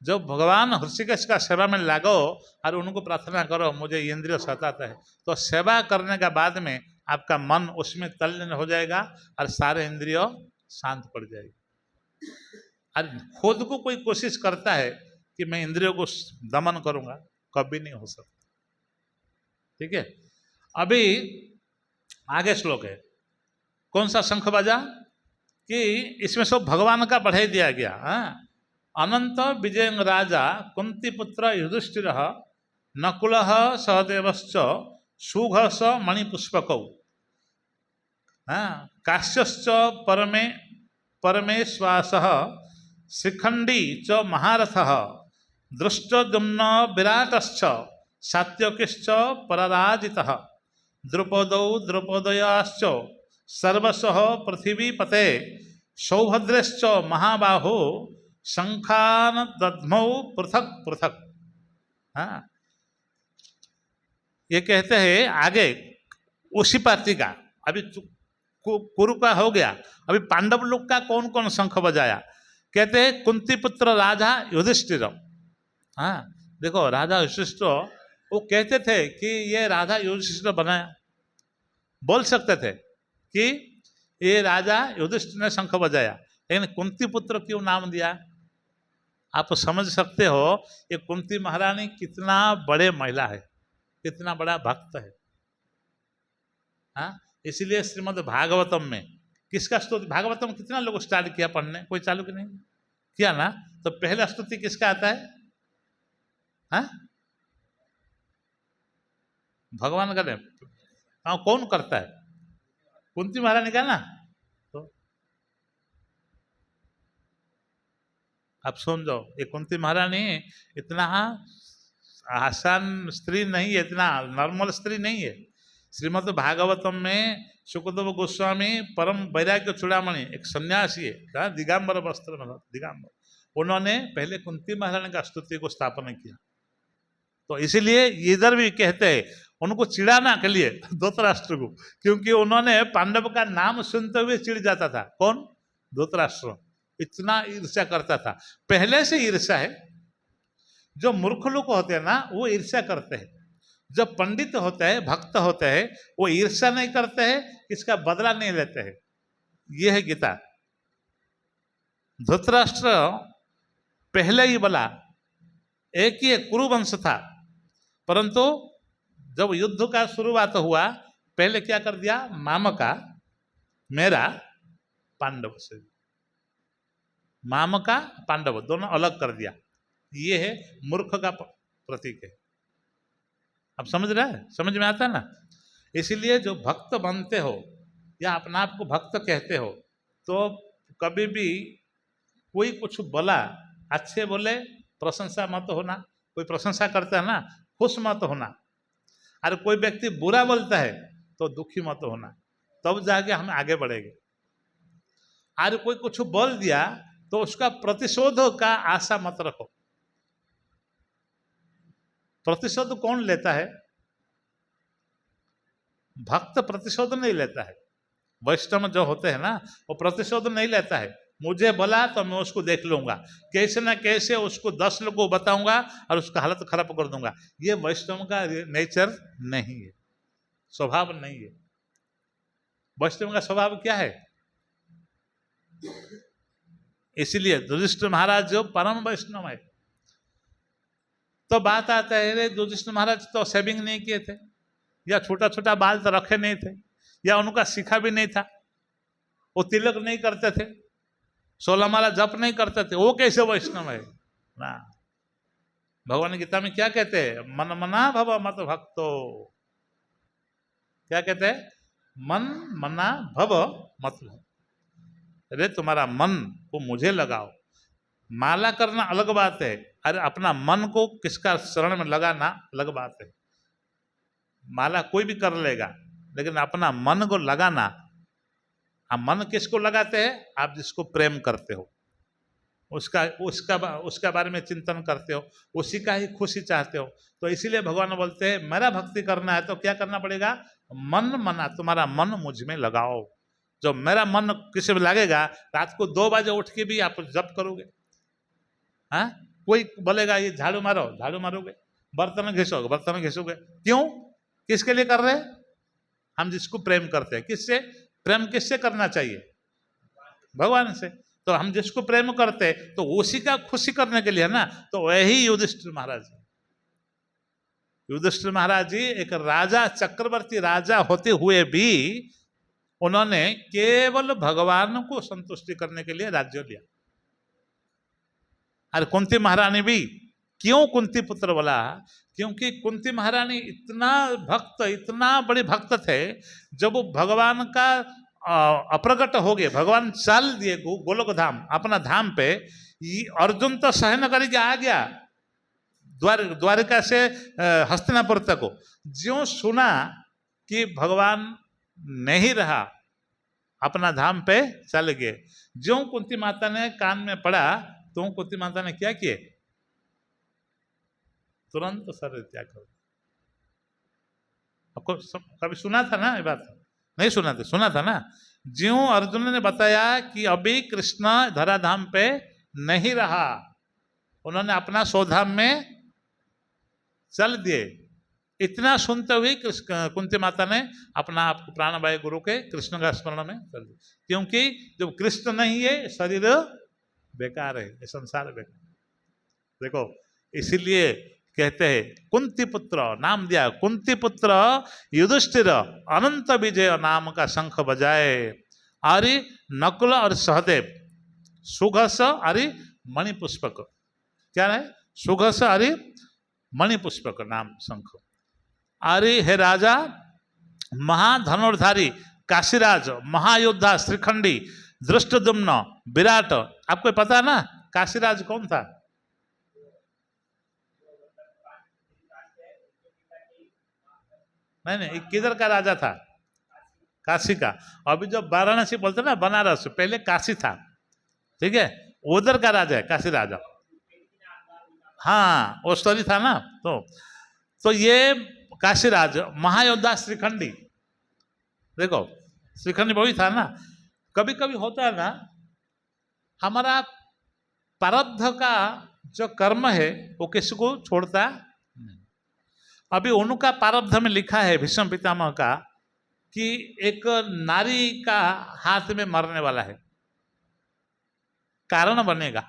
जब भगवान ऋषिकेश का सेवा में लगो और उनको प्रार्थना करो, मुझे इंद्रिय सताता है, तो सेवा करने के बाद में आपका मन उसमें तल्लीन हो जाएगा और सारे इंद्रियों शांत पड़ जाएगी। और खुद को कोई कोशिश करता है कि मैं इंद्रियों को दमन करूंगा, कभी नहीं हो सकता। ठीक है, अभी आगे श्लोक है, कौन सा शंख बजा कि इसमें सब भगवान का बढ़ाई दिया गया। अनंत विजय राजा कुंती पुत्र युधिष्ठिर नकुल सहदेवश्च सुघस मणिपुष्पक काश्यश्च परमे परमेश्वास शिखंडी च महारथ दृष्टद्युम्न विराटश्च सात्यकिश्च परराजितः द्रुपदौ द्रुपदयाश्च सर्वशः पृथिवीपते सौभद्रश्च महाबाहो शंखान दध्मौ पृथक पृथक। हाँ, ये कहते हैं आगे उसी पार्टी का, अभी कुरु का हो गया, अभी पांडव लोग का कौन कौन शंख बजाया। कहते हैं कुंती पुत्र राजा युधिष्ठिर। हाँ, देखो राजा युधिष्ठिर वो कहते थे कि ये राजा युधिष्ठिर बनाया, बोल सकते थे कि ये राजा युधिष्ठिर ने शंख बजाया, लेकिन कुंती पुत्र क्यों नाम दिया। आप समझ सकते हो ये कुंती महारानी कितना बड़े महिला है, कितना बड़ा भक्त है। हाँ, इसीलिए श्रीमद् भागवतम में किसका स्तुति, भागवतम कितना लोग स्टार्ट किया पढ़ने, कोई चालू कि नहीं किया ना, तो पहला स्तुति किसका आता है। हाँ, भगवान का नहीं, कौन करता है, कुंती महारानी का ना। तो आप समझो ये कुंती महारानी इतना आसान स्त्री नहीं है, इतना नॉर्मल स्त्री नहीं है। श्रीमद् भागवतम में सुखदेव गोस्वामी परम वैराग्य चूड़ामणि एक सन्यासी है, दिगंबर वस्त्र में दिगंबर, उन्होंने पहले कुंती महारानी का स्तुति को स्थापना किया। तो इसीलिए इधर भी कहते हैं उनको चिढ़ाना के लिए धृतराष्ट्र को, क्योंकि उन्होंने पांडव का नाम सुनते हुए चिढ़ जाता था। कौन, धृतराष्ट्र, इतना ईर्ष्या करता था। पहले से ईर्ष्या है, जो मूर्ख लोग होते हैं ना वो ईर्ष्या करते हैं, जो पंडित होते हैं भक्त होते हैं वो ईर्ष्या नहीं करते हैं, इसका बदला नहीं लेते हैं। यह है गीता। धृतराष्ट्र पहले ही बोला, एक ही कुरुवंश था, परंतु जब युद्ध का शुरुआत हुआ पहले क्या कर दिया, मामका मेरा पांडव से, मामका पांडव दोनों अलग कर दिया। ये है मूर्ख का प्रतीक है। अब समझ रहा है, समझ में आता है ना। इसीलिए जो भक्त बनते हो या अपना आप को भक्त कहते हो, तो कभी भी कोई कुछ बोला अच्छे बोले प्रशंसा मत होना, कोई प्रशंसा करता है ना खुश मत होना, और कोई व्यक्ति बुरा बोलता है तो दुखी मत होना, तब जाके हम आगे बढ़ेंगे। और कोई कुछ बोल दिया तो उसका प्रतिशोध का आशा मत रखो। प्रतिशोध कौन लेता है, भक्त प्रतिशोध नहीं लेता है। वैष्णव जो होते हैं ना वो प्रतिशोध नहीं लेता है। मुझे बोला तो मैं उसको देख लूंगा, कैसे ना कैसे उसको 10 लोगों को बताऊंगा और उसका हालत खराब कर दूंगा। ये वैष्णव का नेचर नहीं है, स्वभाव नहीं है। वैष्णव का स्वभाव क्या है। इसीलिए युधिष्ठिर महाराज जो परम वैष्णव है, तो बात आता है रे युधिष्ठिर महाराज तो सेविंग नहीं किए थे, या छोटा छोटा बाल तो रखे नहीं थे, या उनका सीखा भी नहीं था, वो तिलक नहीं करते थे, 16 माला जप नहीं करते थे, वो कैसे वैष्णव है ना। भगवान गीता में क्या कहते हैं, मन मना भव मत भक्तो, क्या कहते हैं, मन मना भव मत भक्तो। अरे तुम्हारा मन को मुझे लगाओ। माला करना अलग बात है, अरे अपना मन को किसका शरण में लगाना अलग बात है। माला कोई भी कर लेगा, लेकिन अपना मन को लगाना, आप मन किसको लगाते हैं, आप जिसको प्रेम करते हो, उसका उसका उसका बारे में चिंतन करते हो, उसी का ही खुशी चाहते हो। तो इसीलिए भगवान बोलते हैं मेरा भक्ति करना है तो क्या करना पड़ेगा, मन मना, तुम्हारा मन मुझ में लगाओ। जो मेरा मन किसी में लगेगा, रात को 2 बजे उठ के भी आप जप करोगे। हाँ, कोई बोलेगा ये झाड़ू मारो, झाड़ू मारोगे, बर्तन घिसोगे, बर्तन घिसोगे, क्यों, किसके लिए कर रहे हैं, हम जिसको प्रेम करते हैं। किससे प्रेम, किससे करना चाहिए, भगवान से। तो हम जिसको प्रेम करते तो उसी का खुशी करने के लिए ना, तो वही युधिष्ठिर महाराज। युधिष्ठिर महाराज जी एक राजा, चक्रवर्ती राजा होते हुए भी उन्होंने केवल भगवान को संतुष्टि करने के लिए राज्य लिया। और कुंती महारानी भी, क्यों कुंती पुत्र बोला? क्योंकि कुंती महारानी इतना भक्त, इतना बड़े भक्त थे, जब वो भगवान का अप्रगट हो गए, भगवान चल दिए गोलोक धाम, अपना धाम पे, अर्जुन तो सहन करके आ गया द्वारिका से हस्तिनापुर तक को। ज्यों सुना कि भगवान नहीं रहा, अपना धाम पे चल गए, ज्यों कुंती माता ने कान में पड़ा, तो कुंती माता ने क्या किए? तुरंत शरीर त्याग कर। आपको कभी सुना था ना ये बात? नहीं सुना था? सुना था ना। ज्यों अर्जुन ने बताया कि अभी कृष्ण धराधाम पे नहीं रहा, उन्होंने अपना स्वधाम में चल दिए। इतना सुनते हुए कुंती माता ने अपना आप प्राणवायु गुरु के कृष्ण का स्मरण में चल दिया, क्योंकि जब कृष्ण नहीं है शरीर बेकार है, ये संसार बेकार। देखो इसीलिए कहते हैं कुंती पुत्र, नाम दिया कुंती पुत्र युधिष्ठिर अनंत विजय नाम का शंख बजाए। आरी नकुल और सहदेव, सुघस आरी मणिपुष्पक, क्या है? सुघस आरी मणिपुष्पक नाम शंख। आरी हे राजा महाधनुर्धारी काशीराज, महायोद्धा श्रीखंडी, दृष्टद्युम्न, विराट। आपको पता है ना काशीराज कौन था? नहीं, किधर का राजा था? काशी का। अभी जो वाराणसी बोलते ना, बनारस, पहले काशी था, ठीक है, उधर का राजा है काशी राजा। हाँ वो स्टोरी था ना। तो ये काशीराज महायोद्धा श्रीखंडी, देखो श्रीखंडी वही था ना। कभी कभी होता है ना, हमारा प्रारब्ध का जो कर्म है वो किसी को छोड़ता नहीं। अभी उनका प्रारब्ध में लिखा है भीष्म पितामह का कि एक नारी का हाथ में मरने वाला है, कारण बनेगा।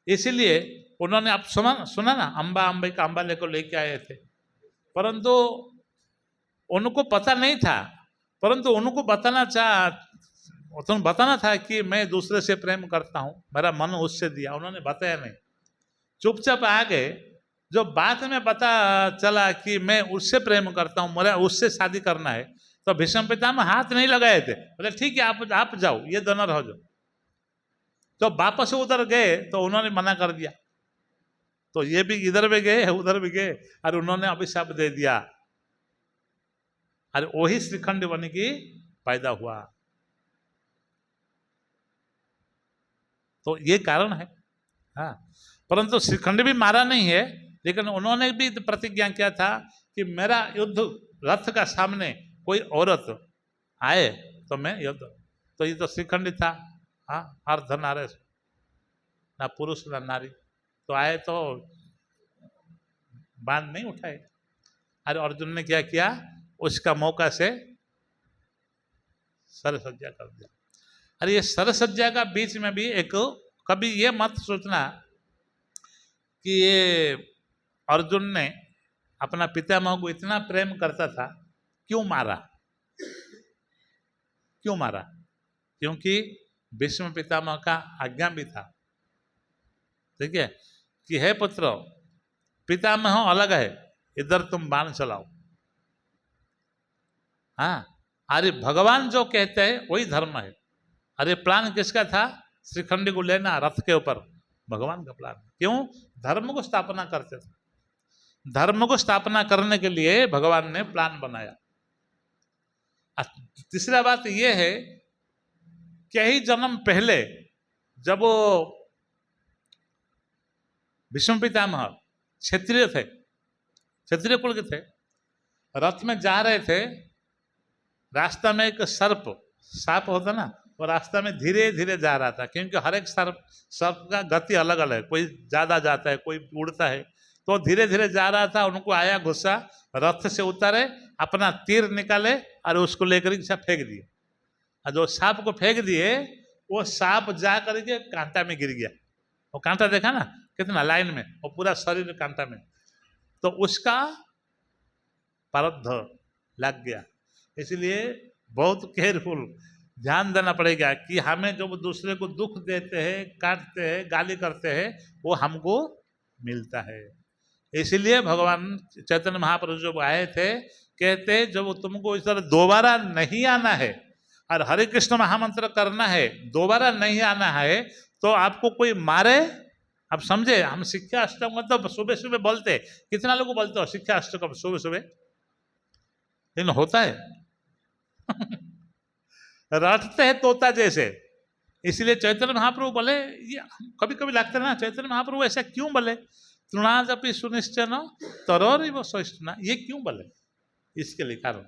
इसीलिए उन्होंने, आप सुना ना, अंबा का अंबा लेकर लेके आए थे, परंतु उनको पता नहीं था, परंतु उनको बताना था कि मैं दूसरे से प्रेम करता हूं, मेरा मन उससे दिया। उन्होंने बताया नहीं, चुपचाप आ गए। जो बाद में पता चला कि मैं उससे प्रेम करता हूं, मेरा उससे शादी करना है, तो भीष्म पितामह हाथ नहीं लगाए थे, बोले ठीक है आप जाओ, ये दोनों रह जाओ। तो वापस उधर गए तो उन्होंने मना कर दिया, तो ये भी इधर भी गए उधर भी गए, और उन्होंने अभिशाप दे दिया, और वही श्रीखंड बन की पैदा हुआ। तो ये कारण है। हाँ, परंतु श्रीखंड भी मारा नहीं है, लेकिन उन्होंने भी प्रतिज्ञा किया था कि मेरा युद्ध रथ का सामने कोई औरत आए तो मैं युद्ध। तो ये तो श्रीखंड था। हाँ, अर्धनारेश, ना पुरुष ना नारी, तो आए तो बाण नहीं उठाए। अरे अर्जुन ने क्या किया, उसका मौका से सरसज्जा कर दिया। अरे ये सरसज्जा का बीच में भी एक, कभी ये मत सोचना कि ये अर्जुन ने अपना पितामह को इतना प्रेम करता था, क्यों मारा? क्यों मारा? क्योंकि भीष्म पितामह का आज्ञा भी था, ठीक है, कि हे पुत्र, पितामह अलग है, इधर तुम बाण चलाओ। हाँ, अरे भगवान जो कहते हैं वही धर्म है। अरे प्लान किसका था? श्रीखंडी को लेना रथ के ऊपर, भगवान का प्लान। क्यों? धर्म को स्थापना करते थे। धर्म को स्थापना करने के लिए भगवान ने प्लान बनाया। तीसरा बात यह है, कई जन्म पहले जब वो भीष्म पितामह क्षत्रिय थे, क्षत्रिय कुल के थे, रथ में जा रहे थे, रास्ता में एक सांप होता ना, वो रास्ता में धीरे धीरे जा रहा था, क्योंकि हर एक सर्प का गति अलग अलग है, कोई ज्यादा जाता है, कोई उड़ता है, तो धीरे धीरे जा रहा था। उनको आया गुस्सा, रथ से उतारे, अपना तीर निकाले और उसको लेकर फेंक दिए। और जो सांप को फेंक दिए वो सांप जा करके कांटा में गिर गया। वो कांटा देखा ना कितना लाइन में, और पूरा शरीर कांटा में, तो उसका प्रारब्ध लग गया। इसलिए बहुत केयरफुल ध्यान देना पड़ेगा कि हमें जब दूसरे को दुख देते हैं, काटते हैं, गाली करते हैं, वो हमको मिलता है। इसलिए भगवान चैतन्य महाप्रभु जब आए थे, कहते जब तुमको इस तरह दोबारा नहीं आना है और हरे कृष्ण महामंत्र करना है, दोबारा नहीं आना है, तो आपको कोई मारे, आप समझे। हम शिक्षा अष्टकम तो सुबह सुबह बोलते, कितना लोग बोलते हो शिक्षा अष्टकम सुबह सुबह, लेकिन होता है रटते हैं तोता जैसे। इसलिए चैतन्य महाप्रभु बोले, ये कभी कभी लगता है ना चैतन्य महाप्रभु ऐसा क्यों बोले, तृणादपि सुनिश्चन तरोरी वो सहिष्णुना, ये क्यों बोले, इसके लिए कारण,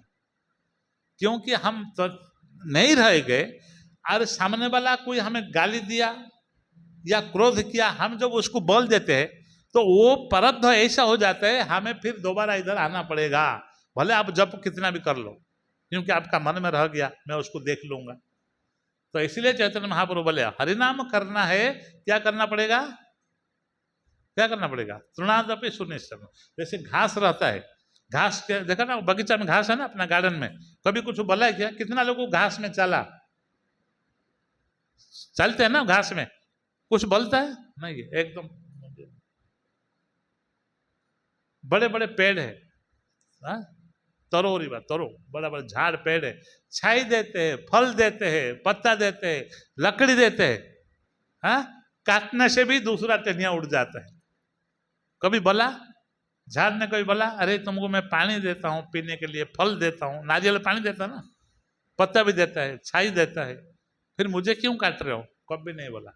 क्योंकि हम तो नहीं रह गए और सामने वाला कोई हमें गाली दिया या क्रोध किया, हम जब उसको बोल देते हैं तो वो प्रारब्ध ऐसा हो जाता है, हमें फिर दोबारा इधर आना पड़ेगा, भले आप जब कितना भी कर लो, क्योंकि आपका मन में रह गया, मैं उसको देख लूंगा। तो इसलिए चैतन्य महाप्रभु बोले हरिनाम करना है, क्या करना पड़ेगा, क्या करना पड़ेगा, तृणादपि सुनिश्चन। जैसे घास रहता है, घास के देखा ना, बगीचा में घास है ना अपना गार्डन में, कभी कुछ बोला है क्या, कितना लोगों घास में चला, चलते हैं ना घास में, कुछ बोलता है नहीं, एकदम बड़े बड़े पेड़ है, तरो रिवा तरो, बड़ा बड़ा झाड़ पेड़ है, छाई देते हैं, फल देते हैं, पत्ता देते हैं, लकड़ी देते हैं, हाँ, काटने से भी दूसरा टहनिया उड़ जाता है। कभी बोला झाड़ ने, कभी बोला अरे तुमको मैं पानी देता हूँ पीने के लिए, फल देता हूँ, नारियल पानी देता ना, पत्ता भी देता है, छाई देता है, फिर मुझे क्यों काट रहे हो, कभी नहीं बोला।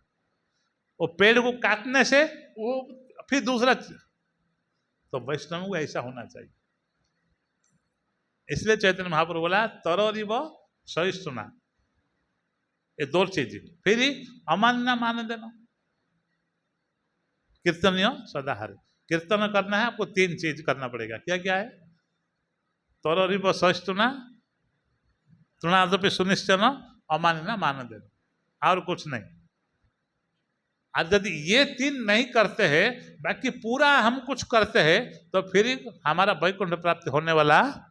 वो पेड़ को काटने से वो फिर दूसरा, तो वैष्णव को ऐसा होना चाहिए। इसलिए चैतन्य महाप्रभु बोला तरोरी वो सहिष्णुना, ये दो चीज, फिर ही अमान्य मान देना, कीर्तनीय सदा हरे, कीर्तन करना है आपको तीन चीज करना पड़ेगा, क्या क्या है, तरोरी वो सहिष्णुना, तृणादपि सुनिश्चन, अमान्य मान देना, और कुछ नहीं। आज यदि ये तीन नहीं करते हैं, बाकी पूरा हम कुछ करते हैं, तो फिर हमारा वैकुंठ प्राप्त होने वाला,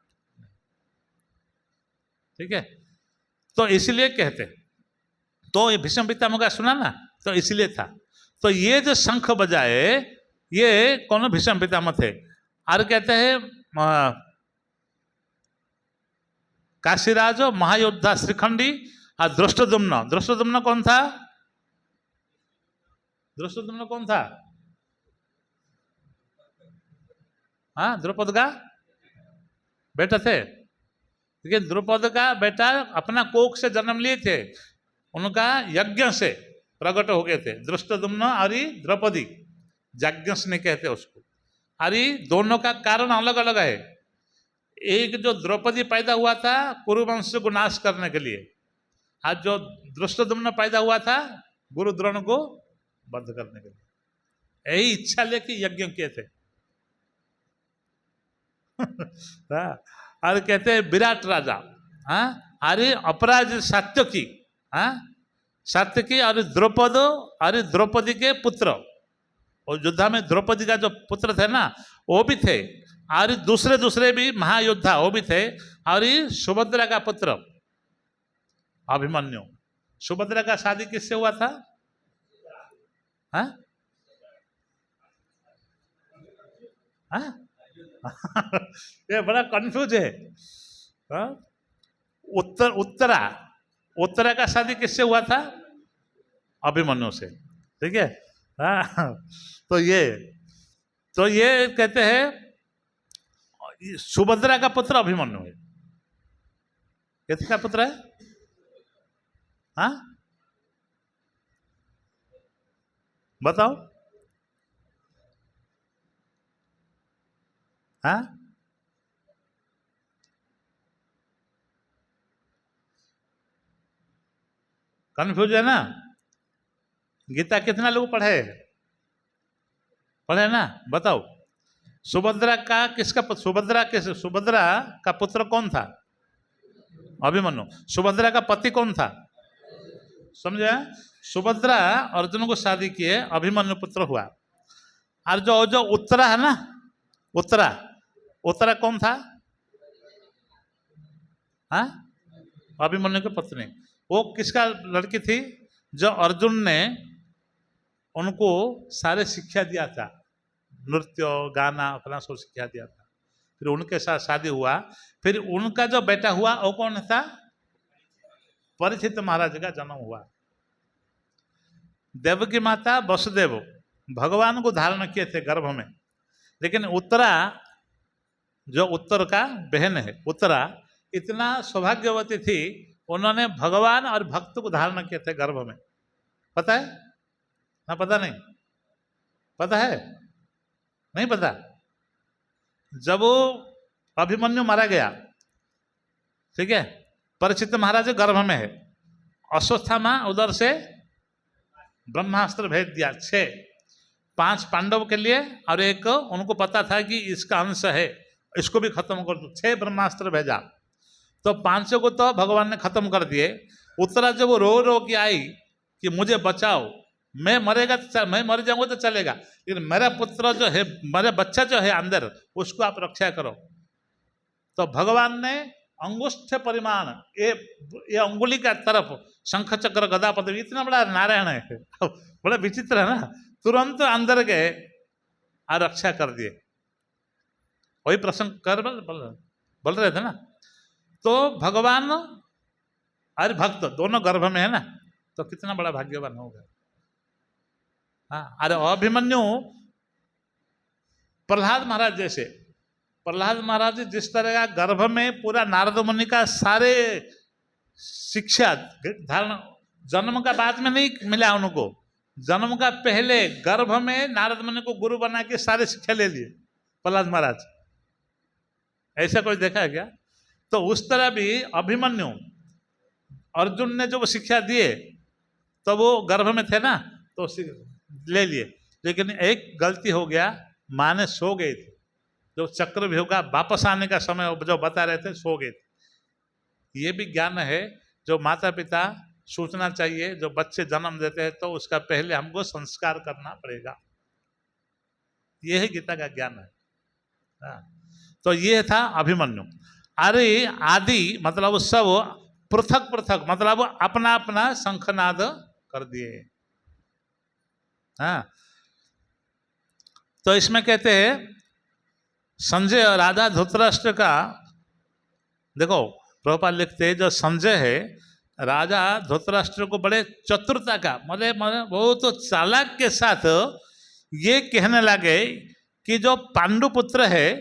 ठीक है। तो इसलिए कहते, तो ये भीष्म पितामह का सुना ना, तो इसलिए था। तो ये जो शंख बजाए, ये कौन भीष्म पितामह थे, और कहते हैं काशीराज महायोद्धा श्रीखंडी और दृष्टद्युम्न। दृष्टद्युम्न कौन था, दृष्टद्युम्न कौन था, हाँ, द्रौपद का बेटा थे, लेकिन द्रौपद का बेटा अपना कोख से जन्म लिए थे, उनका यज्ञ से प्रकट हो गए थे, दृष्टद्युम्न और द्रौपदी, यज्ञ ने कहते उसको। अरे दोनों का कारण अलग अलग है। एक जो द्रौपदी पैदा हुआ था कुरुवंश को नाश करने के लिए, आज जो दृष्टद्युम्न पैदा हुआ था गुरु द्रोण को बंद करने के लिए, यही इच्छा लेके यज्ञ किए थे और कहते हैं विराट राजा, हाँ, अरे अपराज सात्यकी, हाँ, सात्यकी और द्रौपद, अरे द्रौपदी के पुत्र, और योद्धा में द्रौपदी का जो पुत्र थे ना वो भी थे, और दूसरे दूसरे भी महायोद्धा वो भी थे, और सुभद्रा का पुत्र अभिमन्यु। सुभद्रा का शादी किससे हुआ था, हाँ, हाँ? ये बड़ा कंफ्यूज है, हाँ? उत्तरा का शादी किससे हुआ था, अभिमन्यु से, ठीक है, हाँ। तो ये कहते हैं सुभद्रा का पुत्र अभिमन्यु है, किसका पुत्र है, हाँ, बताओ, हाँ, कंफ्यूज है ना। गीता कितना लोग पढ़े ना, बताओ। सुभद्रा का किसका पुत्र, सुभद्रा का पुत्र कौन था, अभिमन्यु। सुभद्रा का पति कौन था, समझे? सुभद्रा अर्जुन को शादी किए, अभिमन्यु पुत्र हुआ। और जो जो उत्तरा है ना, उत्तरा, उत्तरा कौन था? हाँ, अभिमन्यु की पत्नी। वो किसका लड़की थी? जो अर्जुन ने उनको सारे शिक्षा दिया था, नृत्य गाना अपना सब शिक्षा दिया था। फिर उनके साथ शादी हुआ। फिर उनका जो बेटा हुआ वो कौन था? परीक्षित महाराज का जन्म हुआ। देवकी माता वसुदेव भगवान को धारण किए थे गर्भ में, लेकिन उत्तरा, जो उत्तर का बहन है उत्तरा, इतना सौभाग्यवती थी, उन्होंने भगवान और भक्त को धारण किए थे गर्भ में। पता है ना? पता नहीं? पता है? नहीं पता? जब वो अभिमन्यु मारा गया, ठीक है, परीक्षित महाराज गर्भ में है, अश्वत्थामा उधर से ब्रह्मास्त्र भेज दिया 6, 5 पांडव के लिए और एक उनको पता था कि इसका अंश है, इसको भी खत्म कर दो। 6 ब्रह्मास्त्र भेजा, तो 5 को तो भगवान ने खत्म कर दिए। उत्तरा जब वो रो के आई कि मुझे बचाओ, मैं मरेगा तो मैं मर जाऊंगा तो चलेगा, लेकिन मेरा पुत्र जो है, मेरा बच्चा जो है अंदर, उसको आप रक्षा करो। तो भगवान ने अंगुष्ठ परिमाण, ये अंगुली का तरफ शंख चक्र गदा पद्म, इतना बड़ा नारायण है, बड़ा विचित्र है ना, तुरंत अंदर गए और रक्षा कर दिए। वही प्रसंग कर बोल रहे थे ना। तो भगवान और भक्त दोनों गर्भ में है ना, तो कितना बड़ा भाग्यवान होगा। हाँ, अरे अभिमन्यु प्रहलाद महाराज जैसे, प्रहलाद महाराज जिस तरह का गर्भ में पूरा नारद मुनि का सारे शिक्षा धारण, जन्म का बाद में नहीं मिला उनको, जन्म का पहले गर्भ में नारद मुनि को गुरु बना के सारे शिक्षा ले लिए प्रहलाद महाराज। ऐसा कोई देखा है क्या? तो उस तरह भी अभिमन्यु, अर्जुन ने जो शिक्षा दिए तो वो गर्भ में थे ना, तो ले लिए। लेकिन एक गलती हो गया, माँ ने सो गई थी, जो चक्र भी होगा वापस आने का समय जो बता रहे थे, सो गए थे। ये भी ज्ञान है जो माता पिता सोचना चाहिए। जो बच्चे जन्म देते हैं तो उसका पहले हमको संस्कार करना पड़ेगा। ये है गीता का ज्ञान है। तो ये था अभिमन्यु। अरे आदि मतलब सब पृथक पृथक, मतलब अपना अपना शंखनाद कर दिए। हाँ, तो इसमें कहते हैं संजय और राजा धृतराष्ट्र का, देखो प्रभुपाद लिखते हैं जो संजय है, राजा धृतराष्ट्र को बड़े चतुरता का, मतलब बहुत तो चालाक के साथ ये कहने लगे कि जो पांडुपुत्र है,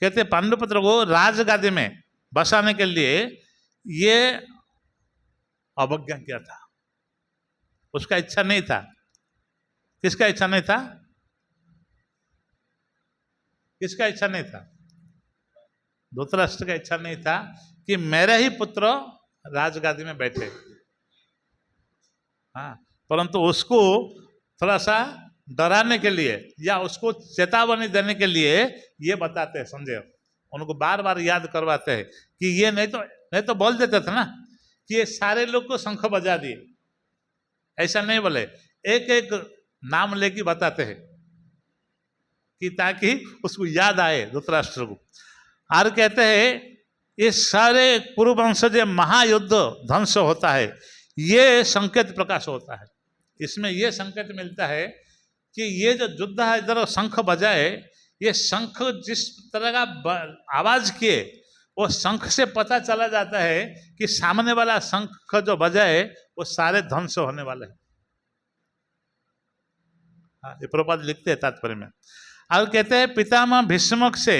कहते पांडुपुत्र को राजगादी में बसाने के लिए ये अवज्ञा किया था। उसका इच्छा नहीं था। किसका इच्छा नहीं था? किसका इच्छा नहीं था? धृतराष्ट्र का इच्छा नहीं था कि मेरे ही पुत्र राजगादी में बैठे। हाँ, परंतु उसको थोड़ा सा डराने के लिए या उसको चेतावनी देने के लिए ये बताते हैं संजय, उनको बार बार याद करवाते हैं कि ये नहीं तो बोल देते थे ना कि ये सारे लोग को शंख बजा दिए, ऐसा नहीं बोले, एक एक नाम लेके बताते हैं कि ताकि उसको याद आए धृतराष्ट्र को। और कहते हैं ये सारे कुरुवंशज महायुद्ध ध्वंस होता है, ये संकेत प्रकाश होता है। इसमें ये संकेत मिलता है कि ये जो युद्ध है, इधर शंख बजाए, ये शंख जिस तरह का आवाज किए, वो शंख से पता चला जाता है कि सामने वाला शंख जो बजाए वो सारे ध्वंस होने वाले हैं। ये प्रभुपाद लिखते हैं तात्पर्य में। और कहते हैं पितामह भीष्म से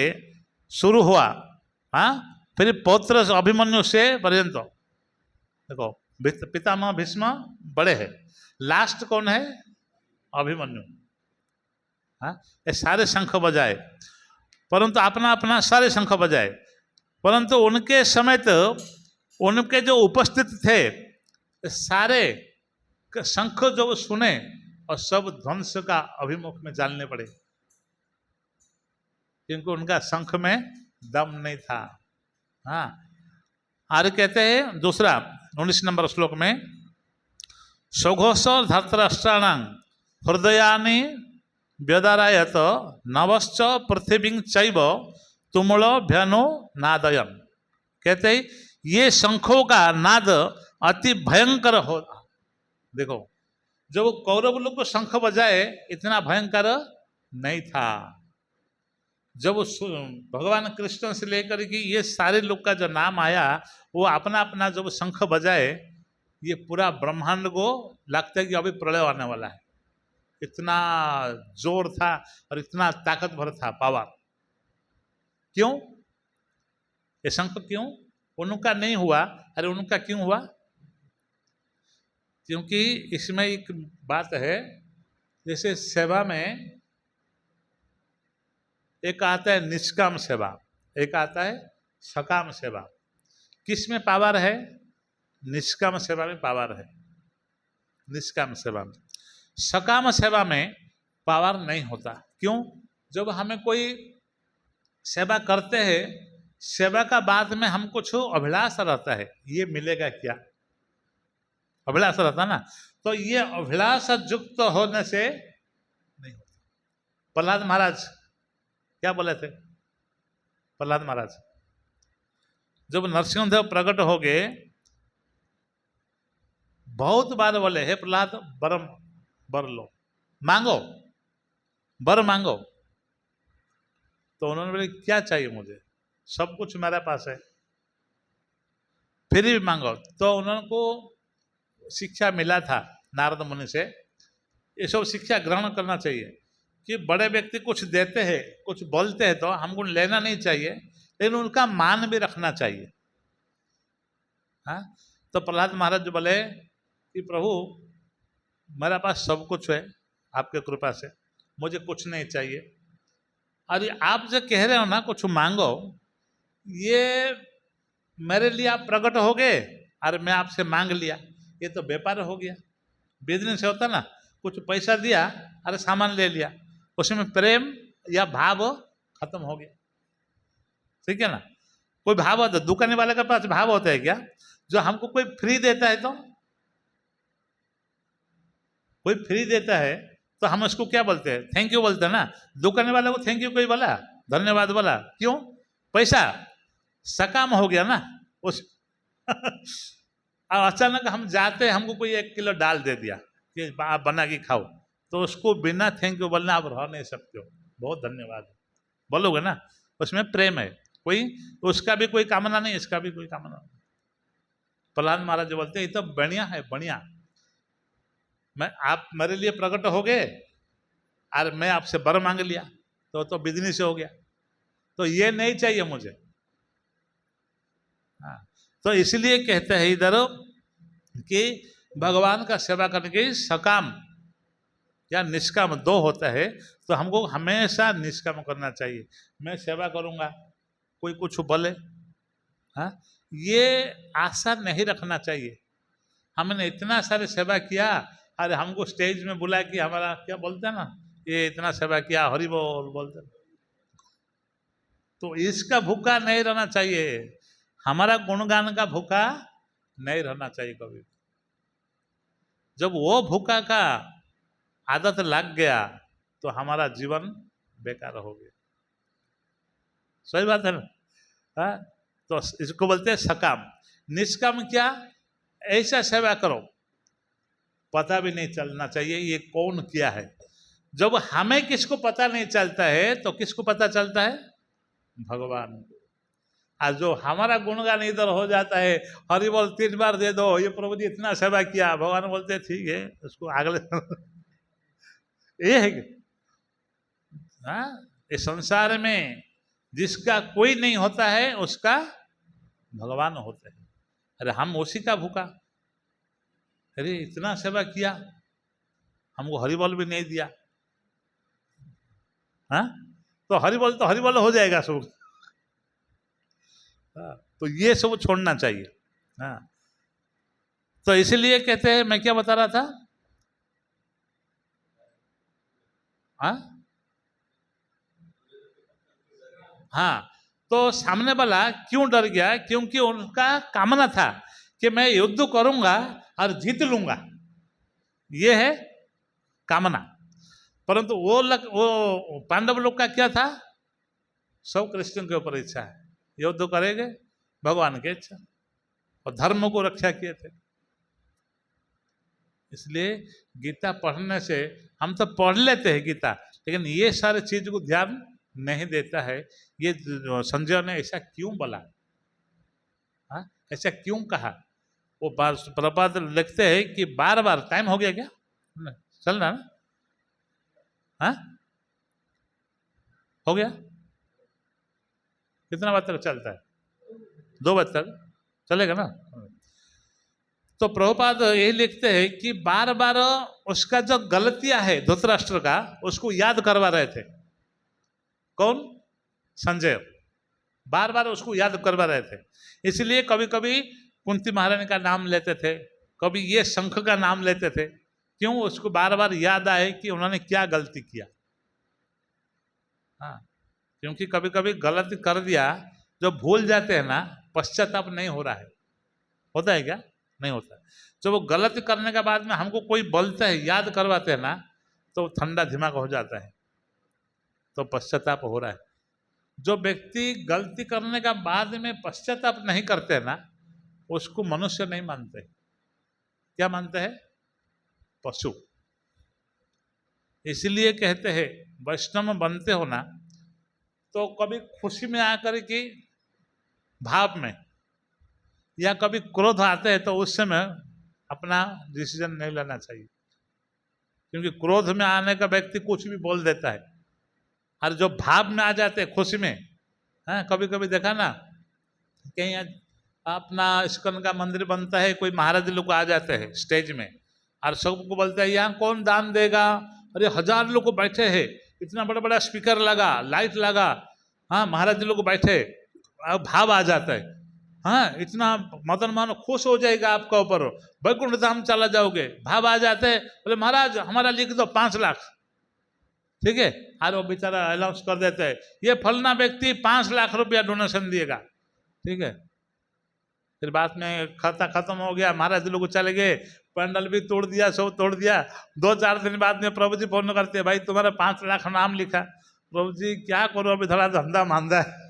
शुरू हुआ, हाँ, फिर पौत्र अभिमन्यु से पर्यंत। देखो पितामह भीष्म बड़े हैं, लास्ट कौन है? अभिमन्यु। हाँ, ये सारे शंख बजाए, परंतु अपना अपना सारे शंख बजाए, परंतु उनके समेत उनके जो उपस्थित थे सारे शंख जो सुने और सब ध्वंस का अभिमुख में डालने पड़े, क्योंकि उनका शंख में दम नहीं था। हाँ, आगे कहते हैं दूसरा 19 नंबर श्लोक में, सघोष धर्तराष्ट्राणां हृदयानि व्यदारायत नवश्च पृथ्वी चैव तुमुलो भ्यनो नादयन। कहते हैं ये शंखों का नाद अति भयंकर हो। देखो जब कौरव लोग को शंख बजाए इतना भयंकर नहीं था। जब भगवान कृष्ण से लेकर के ये सारे लोग का जो नाम आया, वो अपना अपना जब शंख बजाए, ये पूरा ब्रह्मांड को लगता है कि अभी प्रलय आने वाला है। इतना जोर था और इतना ताकतवर था पावर। क्यों ये शंख क्यों? उनका नहीं हुआ। अरे उनका क्यों हुआ? क्योंकि इसमें एक बात है, जैसे सेवा में एक आता है निष्काम सेवा, एक आता है सकाम सेवा। किस में पावर है? निष्काम सेवा में पावर है। निष्काम सेवा में, सकाम सेवा में पावर नहीं होता। क्यों? जब हमें कोई सेवा करते हैं, सेवा का बाद में हम कुछ अभिलाष रहता है, ये मिलेगा क्या, अभिलाष रहता ना, तो ये अभिलाष युक्त होने से नहीं होता। प्रहलाद महाराज क्या बोले थे? प्रहलाद महाराज जब नरसिंहदेव प्रकट हो गए, बहुत बार बोले, हे प्रहलाद बर लो, मांगो, बर मांगो। तो उन्होंने बोले क्या चाहिए मुझे, सब कुछ मेरे पास है, फिर भी मांगो। तो उनको शिक्षा मिला था नारद मुनि से, ये सब शिक्षा ग्रहण करना चाहिए कि बड़े व्यक्ति कुछ देते हैं, कुछ बोलते हैं तो हमको लेना नहीं चाहिए, लेकिन उनका मान भी रखना चाहिए। हाँ, तो प्रहलाद महाराज जो बोले कि प्रभु मेरे पास सब कुछ है आपके कृपा से, मुझे कुछ नहीं चाहिए। और आप जो कह रहे हो ना कुछ मांगो, ये मेरे लिए आप प्रकट हो गए और मैं आपसे मांग लिया, ये तो व्यापार हो गया। बिजनेस से होता ना, कुछ पैसा दिया अरे सामान ले लिया, उसमें प्रेम या भाव खत्म हो गया। ठीक है ना? कोई भाव होता है, दुकान वाले के पास भाव होता है क्या? जो हमको कोई फ्री देता है, तो कोई फ्री देता है तो हम उसको क्या बोलते हैं? थैंक यू बोलते हैं ना। दुकान वाले को थैंक यू कोई बोला, धन्यवाद बोला, क्यों? पैसा सकाम हो गया ना उस और अचानक हम जाते, हमको कोई 1 किलो दाल दे दिया कि आप बना के खाओ, तो उसको बिना थैंक यू बोलना आप रह नहीं सकते हो। बहुत धन्यवाद बोलोगे ना, उसमें प्रेम है। कोई उसका भी कोई कामना नहीं, इसका भी कोई कामना नहीं। प्रहलाद महाराज बोलते हैं ये तो बढ़िया है, बढ़िया, मैं आप मेरे लिए प्रकट हो गए और मैं आपसे बर मांग लिया, तो बिजनेस हो गया, तो ये नहीं चाहिए मुझे। हाँ, तो इसलिए कहते हैं इधर कि भगवान का सेवा करने के सकाम या निष्काम 2 होता है, तो हमको हमेशा निष्काम करना चाहिए। मैं सेवा करूंगा, कोई कुछ बोले, हाँ, ये आशा नहीं रखना चाहिए। हमने इतना सारे सेवा किया, अरे हमको स्टेज में बुला कि हमारा क्या बोलते हैं ना, ये इतना सेवा किया, हरि बोल बोलते, तो इसका भूखा नहीं रहना चाहिए। हमारा गुणगान का भूखा नहीं रहना चाहिए कभी। जब वो भूखा का आदत लग गया तो हमारा जीवन बेकार हो गया। सही बात है ना? हाँ? तो इसको बोलते हैं सकाम। निष्काम क्या? ऐसा सेवा करो पता भी नहीं चलना चाहिए ये कौन किया है। जब हमें किसको पता नहीं चलता है तो किसको पता चलता है? भगवान को। और जो हमारा गुणगान इधर हो जाता है, हरि बोल 3 बार दे दो, ये प्रभु जी इतना सेवा किया, भगवान बोलते हैं ठीक है उसको अगले ये है। हाँ, इस संसार में जिसका कोई नहीं होता है उसका भगवान होते हैं। अरे हम उसी का भूखा, अरे इतना सेवा किया, हमको हरि बोल भी नहीं दिया। हाँ, तो हरि बोल हो जाएगा सब। तो ये सब छोड़ना चाहिए। हाँ, तो इसलिए कहते हैं, मैं क्या बता रहा था? हाँ, हाँ, तो सामने वाला क्यों डर गया? क्योंकि उनका कामना था कि मैं युद्ध करूंगा और जीत लूंगा, ये है कामना। परंतु वो पांडव लोग का क्या था? सब कृष्ण के ऊपर इच्छा है, युद्ध करेंगे भगवान की इच्छा, और धर्म को रक्षा किए थे। इसलिए गीता पढ़ने से, हम तो पढ़ लेते हैं गीता, लेकिन ये सारे चीज को ध्यान नहीं देता है। ये संजय ने ऐसा क्यों बोला, ऐसा क्यों कहा? वो प्रपात लिखते हैं कि बार बार, टाइम हो गया क्या? चल रहा ना? हाँ, हो गया? कितना बजे तक चलता है? 2 बजे तक चलेगा ना? तो प्रभुपाद यही लिखते हैं कि बार बार उसका जो गलतियां है धृतराष्ट्र का, उसको याद करवा रहे थे। कौन? संजय। बार बार उसको याद करवा रहे थे। इसलिए कभी कभी कुंती महारानी का नाम लेते थे, कभी ये शंख का नाम लेते थे। क्यों? उसको बार बार याद आए कि उन्होंने क्या गलती किया। हाँ, क्योंकि कभी कभी गलती कर दिया, जो भूल जाते हैं ना, पश्चाताप नहीं हो रहा है। होता है क्या? नहीं होता। जब वो गलती करने के बाद में हमको कोई बोलता है, याद करवाते हैं ना, तो ठंडा दिमाग हो जाता है, तो पश्चाताप हो रहा है। जो व्यक्ति गलती करने का बाद में पश्चाताप नहीं करते ना, उसको मनुष्य नहीं मानते। क्या मानते हैं? पशु। इसलिए कहते हैं वैष्णव बनते हो ना, तो कभी खुशी में आकर के भाव में, या कभी क्रोध आते हैं तो उस समय अपना डिसीजन नहीं लेना चाहिए। क्योंकि क्रोध में आने का व्यक्ति कुछ भी बोल देता है, और जो भाव में आ जाते हैं खुशी में, कभी कभी देखा ना, कहीं अपना इस्कॉन का मंदिर बनता है, कोई महाराज लोग आ जाते हैं स्टेज में, और सबको बोलते हैं यहाँ कौन दान देगा? अरे 1000 लोग बैठे हैं, इतना बड़ा बड़ा स्पीकर लगा, लाइट लगा, महाराज लोग बैठे, भाव आ जाता है। इतना मदन मोहन खुश हो जाएगा आपका ऊपर, वैकुंठ धाम चला जाओगे, भाव आ जाते हैं। बोले महाराज हमारा लिख दो 5 लाख, ठीक है? और वो बेचारा अनाउंस कर देते हैं, ये फलना व्यक्ति 5 लाख रुपया डोनेशन दिएगा, ठीक है? फिर बाद में खाता खत्म हो गया, महाराज लोग चले गए, पंडल भी तोड़ दिया, सब तोड़ दिया। 2-4 दिन बाद में प्रभु जी फोन करते हैं, भाई तुम्हारा 5 लाख नाम लिखा। प्रभु जी क्या करो, अभी थोड़ा धंधा मांदा है।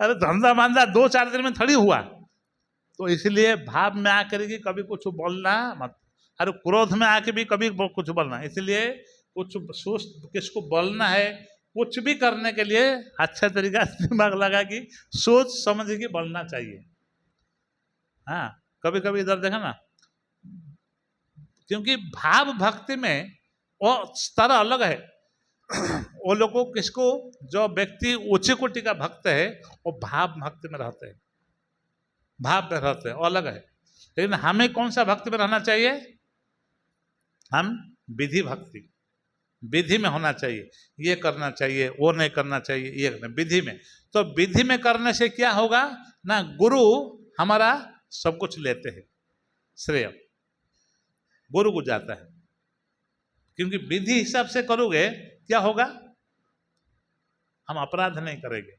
अरे धंधा मांदा 2-4 दिन में थोड़ी हुआ। तो इसलिए भाव में आकर के कभी कुछ बोलना मत, अरे क्रोध में आके भी कभी कुछ बोलना। इसलिए कुछ सोच, किसको बोलना है, कुछ भी करने के लिए अच्छा तरीका से दिमाग लगा कि सोच समझ के बोलना चाहिए। कभी कभी इधर देखा ना, क्योंकि भाव भक्ति में वो स्तर अलग है। वो लोगों किसको, जो व्यक्ति ऊंचे कोटि का भक्त है, वो भाव भक्ति में रहते हैं, भाव में रहते हैं, वो अलग है। लेकिन हमें कौन सा भक्ति में रहना चाहिए? हम विधि भक्ति, विधि में होना चाहिए। ये करना चाहिए, वो नहीं करना चाहिए, ये विधि में। तो विधि में करने से क्या होगा ना, गुरु हमारा सब कुछ लेते हैं, श्रेय गुरु को जाता है। क्योंकि विधि हिसाब से करोगे, क्या होगा? हम अपराध नहीं करेंगे,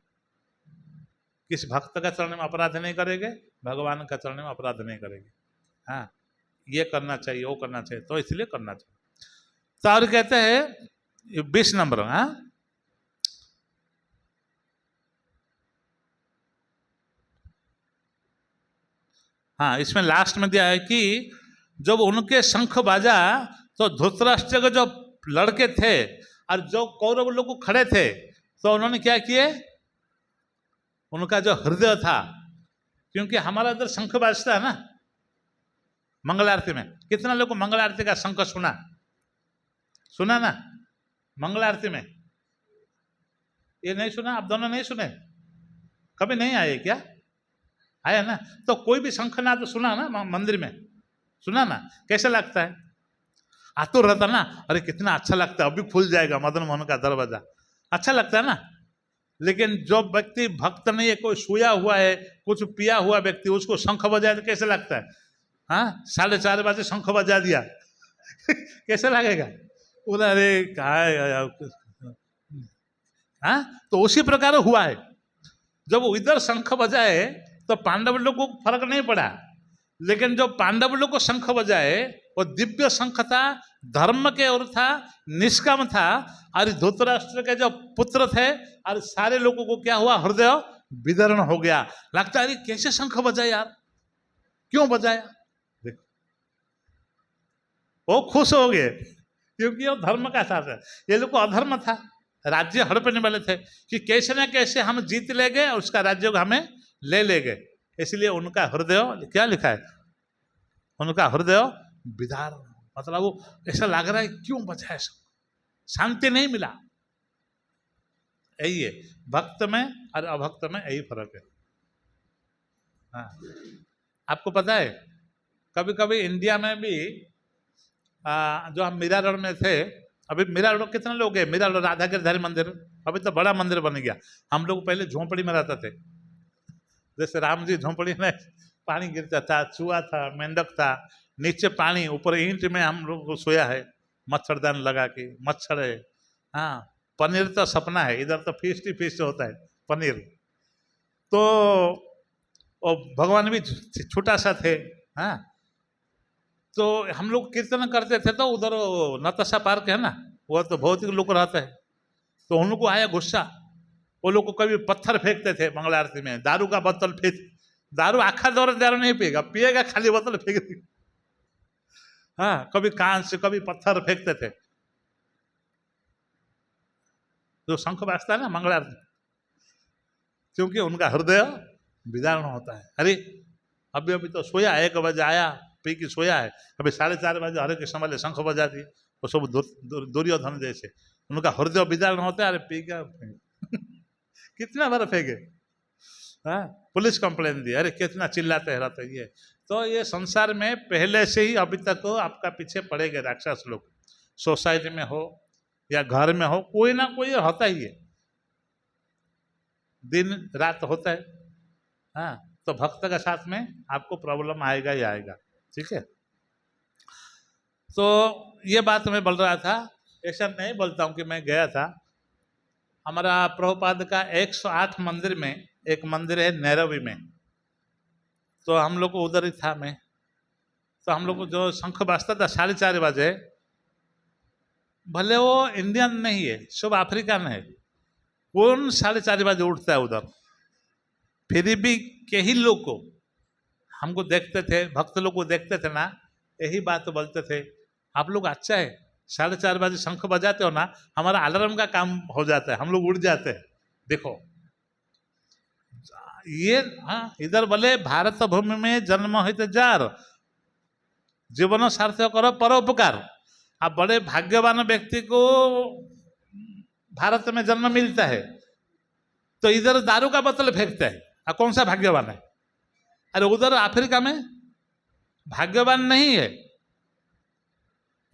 किस भक्त का चरण में अपराध नहीं करेंगे, भगवान का चरण में अपराध नहीं करेंगे। ये करना चाहिए, वो करना चाहिए, तो इसलिए करना चाहिए। तो और कहते हैं 20 नंबर, इसमें लास्ट में दिया है कि जब उनके शंख बाजा, तो धृतराष्ट्र के जो लड़के थे और जो कौरव लोग खड़े थे, तो उन्होंने क्या किए? उनका जो हृदय था, क्योंकि हमारा इधर शंख बाजता है ना मंगल आरती में। कितना लोग को मंगल आरती का शंख सुना ना? मंगल आरती में ये नहीं सुना? आप दोनों नहीं सुने? कभी नहीं आए क्या? आया ना? तो कोई भी शंखनाद सुना ना मंदिर में? सुना ना? कैसा लगता है? आतुर रहता ना, अरे कितना अच्छा लगता है, अभी खुल जाएगा मदन मोहन का दरवाजा, अच्छा लगता है ना। लेकिन जो व्यक्ति भक्त नहीं है, कोई सोया हुआ है, कुछ पिया हुआ व्यक्ति, उसको शंख बजाए तो कैसे लगता है? 4:30 बजे शंख बजा दिया कैसे लगेगा? अरे कहा हाँ, तो उसी प्रकार हुआ है। जब वो इधर शंख बजाए तो पांडव लोग को फर्क नहीं पड़ा, लेकिन जो पांडव लोग को शंख बजाए वो दिव्य शंख था, धर्म के ओर था, निष्काम था। और धृतराष्ट्र के जो पुत्र थे और सारे लोगों को क्या हुआ, हृदय विदरण हो गया। लगता है कैसे शंख बजाए यार, क्यों बजाया? देखो वो खुश हो गए क्योंकि वो धर्म का साथ है। ये लोग को अधर्म था, राज्य हड़पने वाले थे कि कैसे ना कैसे हम जीत ले गए और उसका राज्य को हमें ले ले गए। इसलिए उनका हृदय, क्या लिखा है, उनका हृदय विदार, मतलब वो ऐसा लग रहा है क्यों बचा है, शांति नहीं मिला। यही है भक्त में और अभक्त में, यही फर्क है। हाँ, आपको पता है कभी कभी इंडिया में भी जो हम मीरा रोड में थे, अभी मीरा रोड कितने लोग हैं, मीरा रोड राधा गिरधारी मंदिर, अभी तो बड़ा मंदिर बन गया। हम लोग पहले झोंपड़ी में रहते थे, जैसे राम जी झोंपड़ी में पानी गिरता था, चूहा था, मेंढक था, नीचे पानी, ऊपर ईंट में हम लोग को सोया है, मच्छरदान लगा के, मच्छर है। हाँ, पनीर तो सपना है, इधर तो फीस्ट ही फीस्ट होता है पनीर। तो और भगवान भी छोटा सा थे। हाँ, तो हम लोग कीर्तन करते थे तो उधर नताशा पार्क है ना, वो तो बहुत ही लोग रहते हैं। तो उन लोग को आया गुस्सा, वो लोग को कभी पत्थर फेंकते थे मंगल आरती में, दारू का बोतल फेंक, दारू आखा दौर दारू नहीं पिएगा, पिएगा खाली बोतल फेंक दी। हाँ, कभी कांच से कभी पत्थर फेंकते थे। जो शंख बाजता है ना मंगल आरती, क्योंकि उनका हृदय विदारण होता है। अरे अभी अभी तो सोया, 1 बजे आया, पी की सोया है, अभी 4:30 बजे हरे कृष्ण वाले शंख बजा दिए, वो सब दुर्योधन जैसे उनका हृदय विदारण होता है। अरे पी का कितना बार फेंके। हाँ, पुलिस कंप्लेन दी, अरे कितना चिल्लाते रहते ये। तो ये संसार में पहले से ही अभी तक आपका पीछे पड़ेगा राक्षस लोग, सोसाइटी में हो या घर में हो, कोई ना कोई होता ही है, दिन रात होता है। हाँ, तो भक्त के साथ में आपको प्रॉब्लम आएगा ही आएगा। ठीक है, तो ये बात मैं बोल रहा था, ऐसा नहीं बोलता हूँ कि मैं गया था। हमारा प्रभुपाद का 108 मंदिर में एक मंदिर है नैरोबी में, तो हम लोग को उधर ही था मैं। तो हम लोग को जो शंख बाजता था 4:30 बजे, भले वो इंडियन नहीं है, सब अफ्रीकन है, कौन 4:30 बजे उठता है उधर? फिर भी कई लोग को हमको देखते थे, भक्त लोग को देखते थे ना, यही बात बोलते थे, आप लोग अच्छा है 4:30 बजे शंख बजाते हो ना, हमारा अलार्म का काम हो जाता है, हम लोग उठ जाते हैं। देखो ये, हाँ, इधर बोले भारत भूमि में जन्म हित जार, जीवन सार्थक करो परोपकार। अब बड़े भाग्यवान व्यक्ति को भारत में जन्म मिलता है, तो इधर दारू का बोतल फेंकता है, अब कौन सा भाग्यवान है? अरे उधर अफ्रीका में भाग्यवान नहीं है,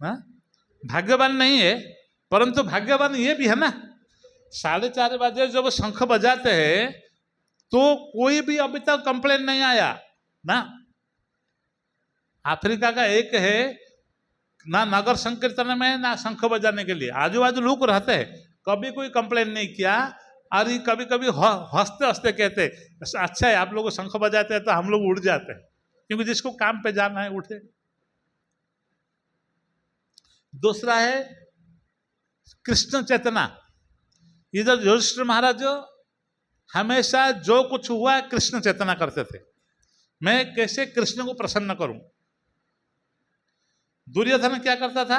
हाँ? भाग्यवान नहीं है, परंतु भाग्यवान ये भी है ना, 4:30 बजे जब शंख बजाते हैं तो कोई भी अभी तक कंप्लेन नहीं आया ना। अफ्रीका का एक है ना, नगर संकीर्तन में ना शंख बजाने के लिए आजू बाजू लोग रहते हैं, कभी कोई कंप्लेन नहीं किया। और कभी कभी हंसते हंसते कहते अच्छा है आप लोग शंख बजाते हैं तो हम लोग उड़ जाते हैं, क्योंकि जिसको काम पे जाना है उठे। दूसरा है कृष्ण चेतना। इधर युधिष्ठिर महाराज हमेशा जो कुछ हुआ कृष्ण चेतना करते थे, मैं कैसे कृष्ण को प्रसन्न करूं। दुर्योधन क्या करता था,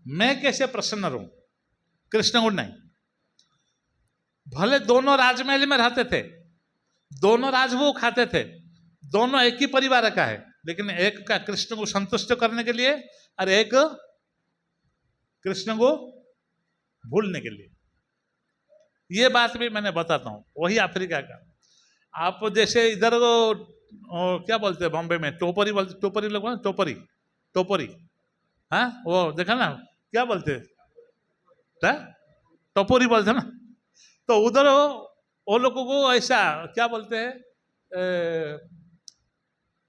मैं कैसे प्रसन्न रहूं, कृष्ण को नहीं। भले दोनों राजमहल में रहते थे, दोनों राजभोग खाते थे, दोनों एक ही परिवार का है, लेकिन एक का कृष्ण को संतुष्ट करने के लिए और एक कृष्ण को भूलने के लिए। ये बात भी मैंने बताता हूं, वही अफ्रीका का। आप जैसे इधर क्या बोलते हैं बॉम्बे में, टोपरी बोलते, टोपरी लोग बोलते, टोपरी टोपरी, हाँ वो देखा ना क्या बोलते हैं, टोपरी बोलते ना। तो उधर वो लोगों को ऐसा क्या बोलते हैं,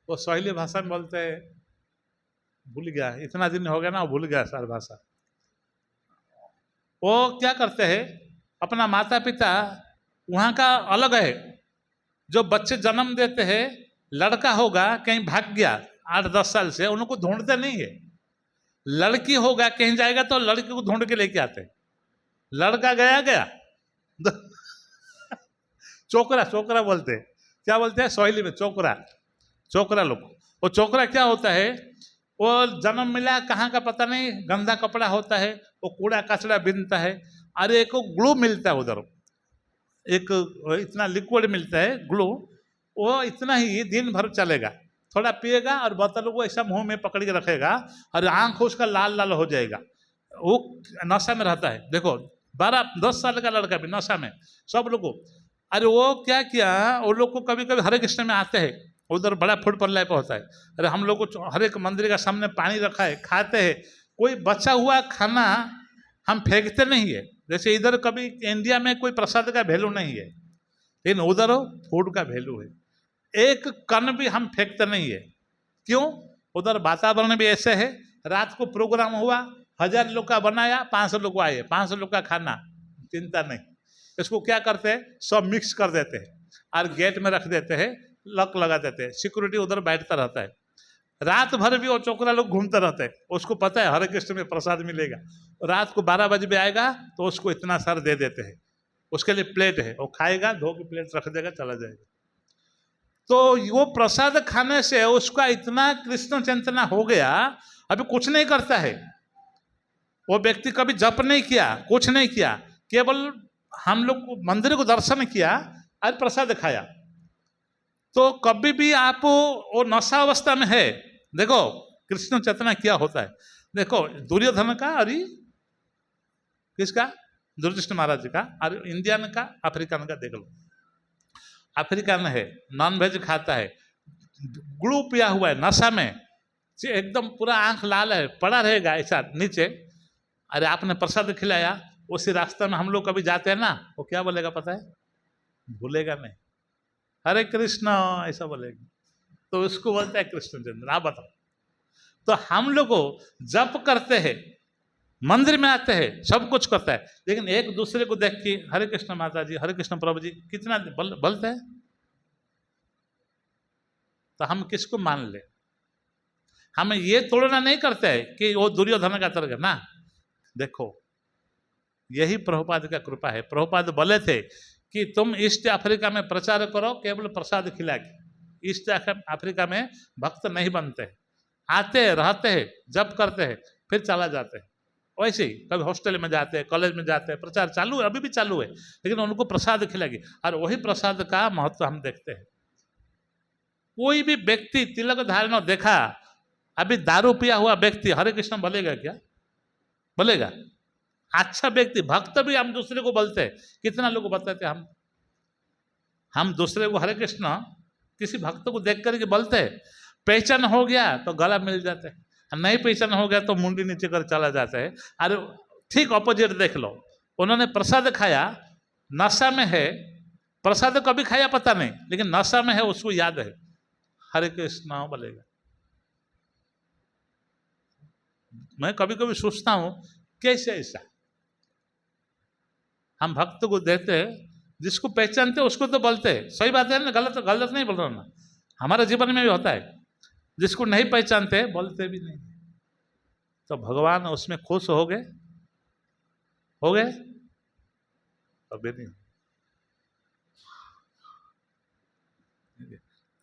वो स्वाहिली भाषा में बोलते हैं, भूल गया, इतना दिन हो गया ना भूल गया सारी भाषा। वो क्या करते हैं, अपना माता पिता वहाँ का अलग है। जो बच्चे जन्म देते हैं, लड़का होगा कहीं भाग गया 8-10 साल से, उनको ढूंढते नहीं है। लड़की होगा कहीं जाएगा तो लड़की को ढूंढ के लेके आते हैं। लड़का गया गया चोकरा, चोकरा बोलते हैं। क्या बोलते हैं सोहली में? चोकरा, चोकरा लोग। वो चोकरा क्या होता है, वो जन्म मिला कहाँ का पता नहीं, गंदा कपड़ा होता है, वो कूड़ा कचड़ा बिनता है। अरे एक ग्लू मिलता है उधर, एक इतना लिक्विड मिलता है ग्लू, वो इतना ही दिन भर चलेगा। थोड़ा पिएगा और बोतल को ऐसा मुंह में पकड़ के रखेगा और आंख उसका लाल लाल हो जाएगा। वो नशा में रहता है। देखो 12-10 साल का लड़का भी नशा में, सब लोग को। अरे वो क्या किया, वो लोग को कभी कभी हरे कृष्ण में आते हैं, उधर बड़ा फूड पर लाइप होता है। अरे हम लोग को हर एक मंदिर का सामने पानी रखा है, खाते हैं। कोई बचा हुआ खाना हम फेंकते नहीं है। जैसे इधर कभी इंडिया में कोई प्रसाद का वैल्यू नहीं है, लेकिन उधर फूड का वैल्यू है। एक कण भी हम फेंकते नहीं है। क्यों? उधर वातावरण भी ऐसे है। रात को प्रोग्राम हुआ, 1000 लोग का बनाया, 500 लोग आए, 500 लोग का खाना, चिंता नहीं। इसको क्या करते हैं, सब मिक्स कर देते हैं और गेट में रख देते हैं, लॉक लगा देते हैं। सिक्योरिटी उधर बैठता रहता है। रात भर भी वो चोकरा लोग घूमते रहते हैं। उसको पता है हरे कृष्ण में प्रसाद मिलेगा। रात को 12 बजे भी आएगा तो उसको इतना सारा दे देते हैं। उसके लिए प्लेट है, वो खाएगा, धो के प्लेट रख देगा, चला जाएगा। तो वो प्रसाद खाने से उसका इतना कृष्ण चेतना हो गया, अभी कुछ नहीं करता है। वो व्यक्ति कभी जप नहीं किया, कुछ नहीं किया, केवल हम लोग मंदिर को दर्शन किया और प्रसाद खाया। तो कभी भी आप वो नशा अवस्था में है, देखो कृष्ण चेतना क्या होता है। देखो दुर्योधन का और किसका, दुर्योधन महाराज का, और इंडियन का, अफ्रीकन का देख लो। अफ्रीकन है, नॉन वेज खाता है, ग्लू पिया हुआ है, नशा में, एकदम पूरा आंख लाल है, पड़ा रहेगा ऐसा नीचे। अरे आपने प्रसाद खिलाया, उसी रास्ते में हम लोग कभी जाते हैं ना, वो क्या बोलेगा पता है? भूलेगा नहीं, हरे कृष्ण ऐसा बोलेगा। तो उसको बोलता है कृष्ण चंद्र। आप बताओ, तो हम लोग जप करते हैं, मंदिर में आते हैं, सब कुछ करता है, लेकिन एक दूसरे को देख के हरे कृष्ण माता जी, हरे कृष्ण प्रभु जी कितना बोलते हैं। तो हम किसको मान ले? हम ये तोड़ना नहीं करते हैं कि वो दुर्योधन का तरह ना। देखो यही प्रभुपाद का कृपा है। प्रभुपाद बोले थे कि तुम ईस्ट अफ्रीका में प्रचार करो केवल प्रसाद खिला के। ईस्ट अफ्रीका में भक्त नहीं बनते, आते हैं, रहते हैं, जप करते हैं, फिर चला जाते हैं। वैसे ही कभी हॉस्टल में जाते हैं, कॉलेज में जाते हैं, प्रचार चालू है, अभी भी चालू है, लेकिन उनको प्रसाद खिलाएगी। और वही प्रसाद का महत्व हम देखते हैं। कोई भी व्यक्ति तिलक धारण देखा, अभी दारू पिया हुआ व्यक्ति हरे कृष्ण बोलेगा क्या? बोलेगा? अच्छा व्यक्ति, भक्त भी हम दूसरे को बोलते हैं। कितना लोग बताते हैं, हम दूसरे को हरे कृष्ण किसी भक्त को देख करके बोलते हैं। पहचान हो गया तो गला मिल जाते हैं, नहीं पहचान हो गया तो मुंडी नीचे कर चला जाता है। अरे ठीक ऑपोजिट देख लो, उन्होंने प्रसाद खाया, नशा में है, प्रसाद कभी खाया पता नहीं, लेकिन नशा में है, उसको याद है, हरे कृष्ण बोलेगा। मैं कभी कभी सोचता हूं कैसे ऐसा हम भक्त को देते हैं, जिसको पहचानते उसको तो बोलते हैं, सही बात है ना, गलत गलत नहीं बोल रहा ना। हमारे जीवन में भी होता है, जिसको नहीं पहचानते बोलते भी नहीं। तो भगवान उसमें खुश हो गए, हो गए अभी नहीं।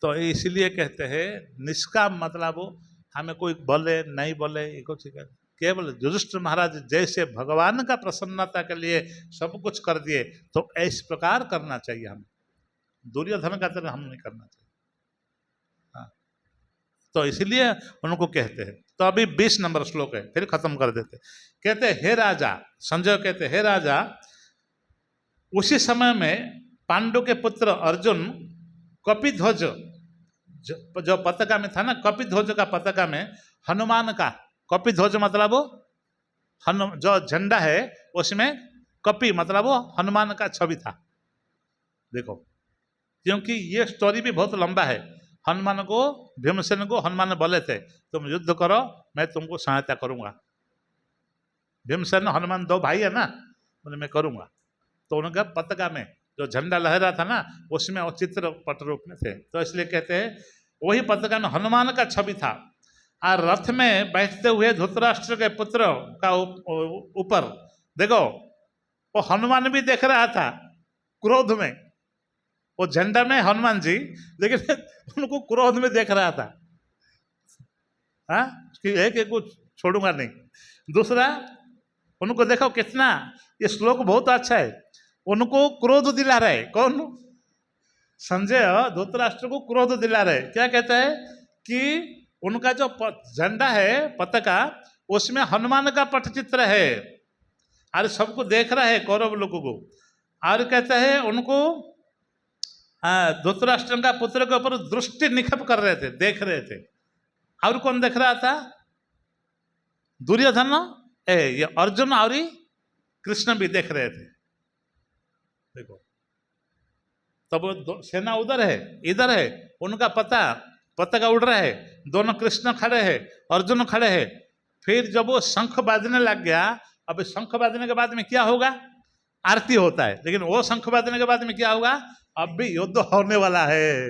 तो इसलिए कहते हैं निष्काम, मतलब हमें कोई बोले नहीं बोले, कुछ केवल युधिष्ठिर महाराज जैसे भगवान का प्रसन्नता के लिए सब कुछ कर दिए, तो इस प्रकार करना चाहिए हमें। दुर्योधन का तरह हम नहीं करना चाहिए। हाँ, तो इसलिए उनको कहते हैं। तो अभी 20 नंबर श्लोक है, फिर खत्म कर देते। कहते हे राजा, संजय कहते हे राजा, उसी समय में पांडु के पुत्र अर्जुन कपिध्वज जो पताका में था ना, कपिध्वज का पताका में हनुमान का, कपिध्वज मतलब जो झंडा है उसमें कपि मतलब हनुमान का छवि था। देखो, क्योंकि ये स्टोरी भी बहुत लंबा है। हनुमान को, भीमसेन को हनुमान बोले थे तुम युद्ध करो, मैं तुमको सहायता करूंगा। भीमसेन हनुमान 2 भाई है ना, बोले मैं करूँगा। तो उनका पताका में जो झंडा लहरा था ना, उसमें वो चित्र पट रूप में थे, तो इसलिए कहते हैं वही पताका में हनुमान का छवि था। और रथ में बैठते हुए धृतराष्ट्र के पुत्र का ऊपर देखो, वो हनुमान भी देख रहा था क्रोध में, वो झंडा में हनुमान जी, लेकिन उनको क्रोध में देख रहा था। हाँ, कि एक एक को छोड़ूंगा नहीं। दूसरा, उनको देखो कितना, ये श्लोक बहुत अच्छा है, उनको क्रोध दिला रहे। कौन? संजय धृतराष्ट्र को क्रोध दिला रहे। क्या कहता है कि उनका जो झंडा है पताका, उसमें हनुमान का पटचित्र है और सबको देख रहा है कौरव लोगों को। और कहता है उनको धृतराष्ट्र का पुत्र के ऊपर दृष्टि निक्षेप कर रहे थे, देख रहे थे। और कौन देख रहा था? दुर्योधन, ये अर्जुन और कृष्ण भी देख रहे थे। देखो, तब सेना उधर है, इधर है, उनका पताका उड़ रहा है, दोनों कृष्ण खड़े हैं, अर्जुन खड़े हैं। फिर जब वो शंख बाजने लग गया, अब शंख बाजने के बाद में क्या होगा? आरती होता है, लेकिन वो शंख बाजने के बाद में क्या होगा? अब भी युद्ध होने वाला है,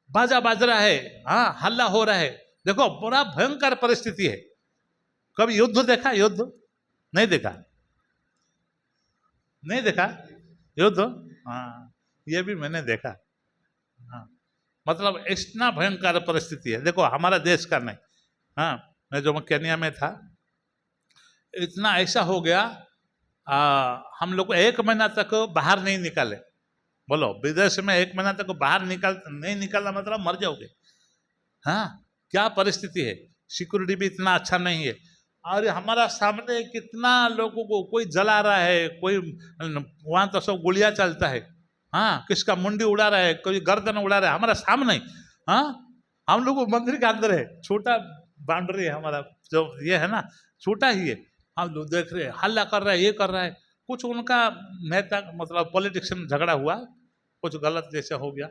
बाजा बाज रहा है, हाँ, हल्ला हो रहा है। देखो, बड़ा भयंकर परिस्थिति है। कभी युद्ध देखा? युद्ध नहीं देखा? नहीं देखा युद्ध? हाँ, ये भी मैंने देखा। हाँ, मतलब इतना भयंकर परिस्थिति है। देखो, हमारा देश का नहीं, हाँ, मैं जो केन्या में था, इतना ऐसा हो गया, हम लोग 1 महीना तक बाहर नहीं निकाले। बोलो, विदेश में 1 महीना तक बाहर नहीं निकलना मतलब मर जाओगे। हाँ, क्या परिस्थिति है। सिक्योरिटी भी इतना अच्छा नहीं है। और हमारा सामने कितना लोगों को कोई जला रहा है, कोई वहाँ तो सब गोलियां चलता है, हाँ, किसका मुंडी उड़ा रहा है, कोई गर्दन उड़ा रहा है हमारा सामने। हाँ, हम लोग मंदिर के अंदर है, छोटा बाउंड्री है हमारा, जो ये है ना, छोटा ही है। हम लोग देख रहे हैं, हल्ला कर रहा है, ये कर रहा है। कुछ उनका नेता, मतलब पॉलिटिशियन झगड़ा हुआ, कुछ गलत जैसे हो गया।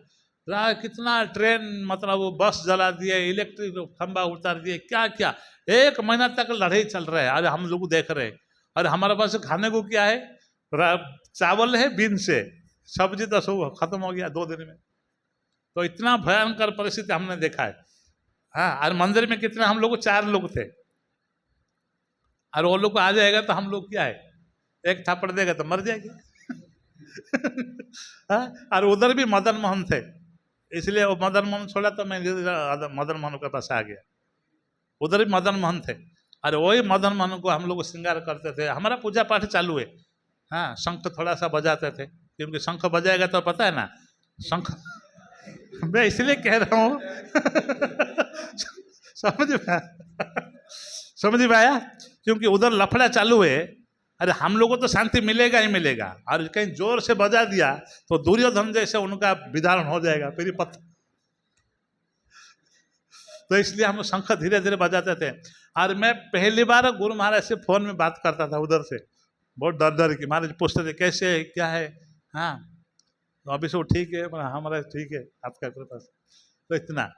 कितना ट्रेन, मतलब वो बस जला दिए, इलेक्ट्रिक खंबा उतार दिए, क्या क्या। 1 महीना तक लड़ाई चल रहा है। आज हम लोग देख रहे हैं। और हमारे पास खाने को क्या है? चावल है बीन से, सब्जी तो सब खत्म हो गया 2 दिन में। तो इतना भयंकर परिस्थिति हमने देखा है। हाँ, और मंदिर में कितना, हम लोग 4 लोग थे, और वो लोग को आ जाएगा तो हम लोग क्या है, एक थप्पड़ देगा तो मर जाएंगे। हाँ, और उधर भी मदन मोहन थे, इसलिए वो मदन मोहन छोड़ा तो मैं मदन मोहन के पास आ गया। उधर भी मदन मोहन थे, और वही मदन मोहन को हम लोग श्रृंगार करते थे। हमारा पूजा पाठ चालू है। हाँ, शंख थोड़ा सा बजाते थे, क्योंकि शंख बजाएगा तो पता है ना, शंख मैं इसलिए कह रहा हूँ। समझ में आया? क्योंकि उधर लफड़ा चालू है। अरे हम लोगों को तो शांति मिलेगा ही मिलेगा, और कहीं जोर से बजा दिया तो दुर्योधन जैसे उनका विधान हो जाएगा फिर पत्थर। तो इसलिए हम शंख धीरे धीरे बजाते थे। और मैं पहली बार गुरु महाराज से फोन में बात करता था उधर से, बहुत डर डर की। महाराज पूछते थे कैसे है, क्या है। हाँ, तो अभी सब ठीक है, हमारा ठीक है, आपका कृपा से। तो इतना,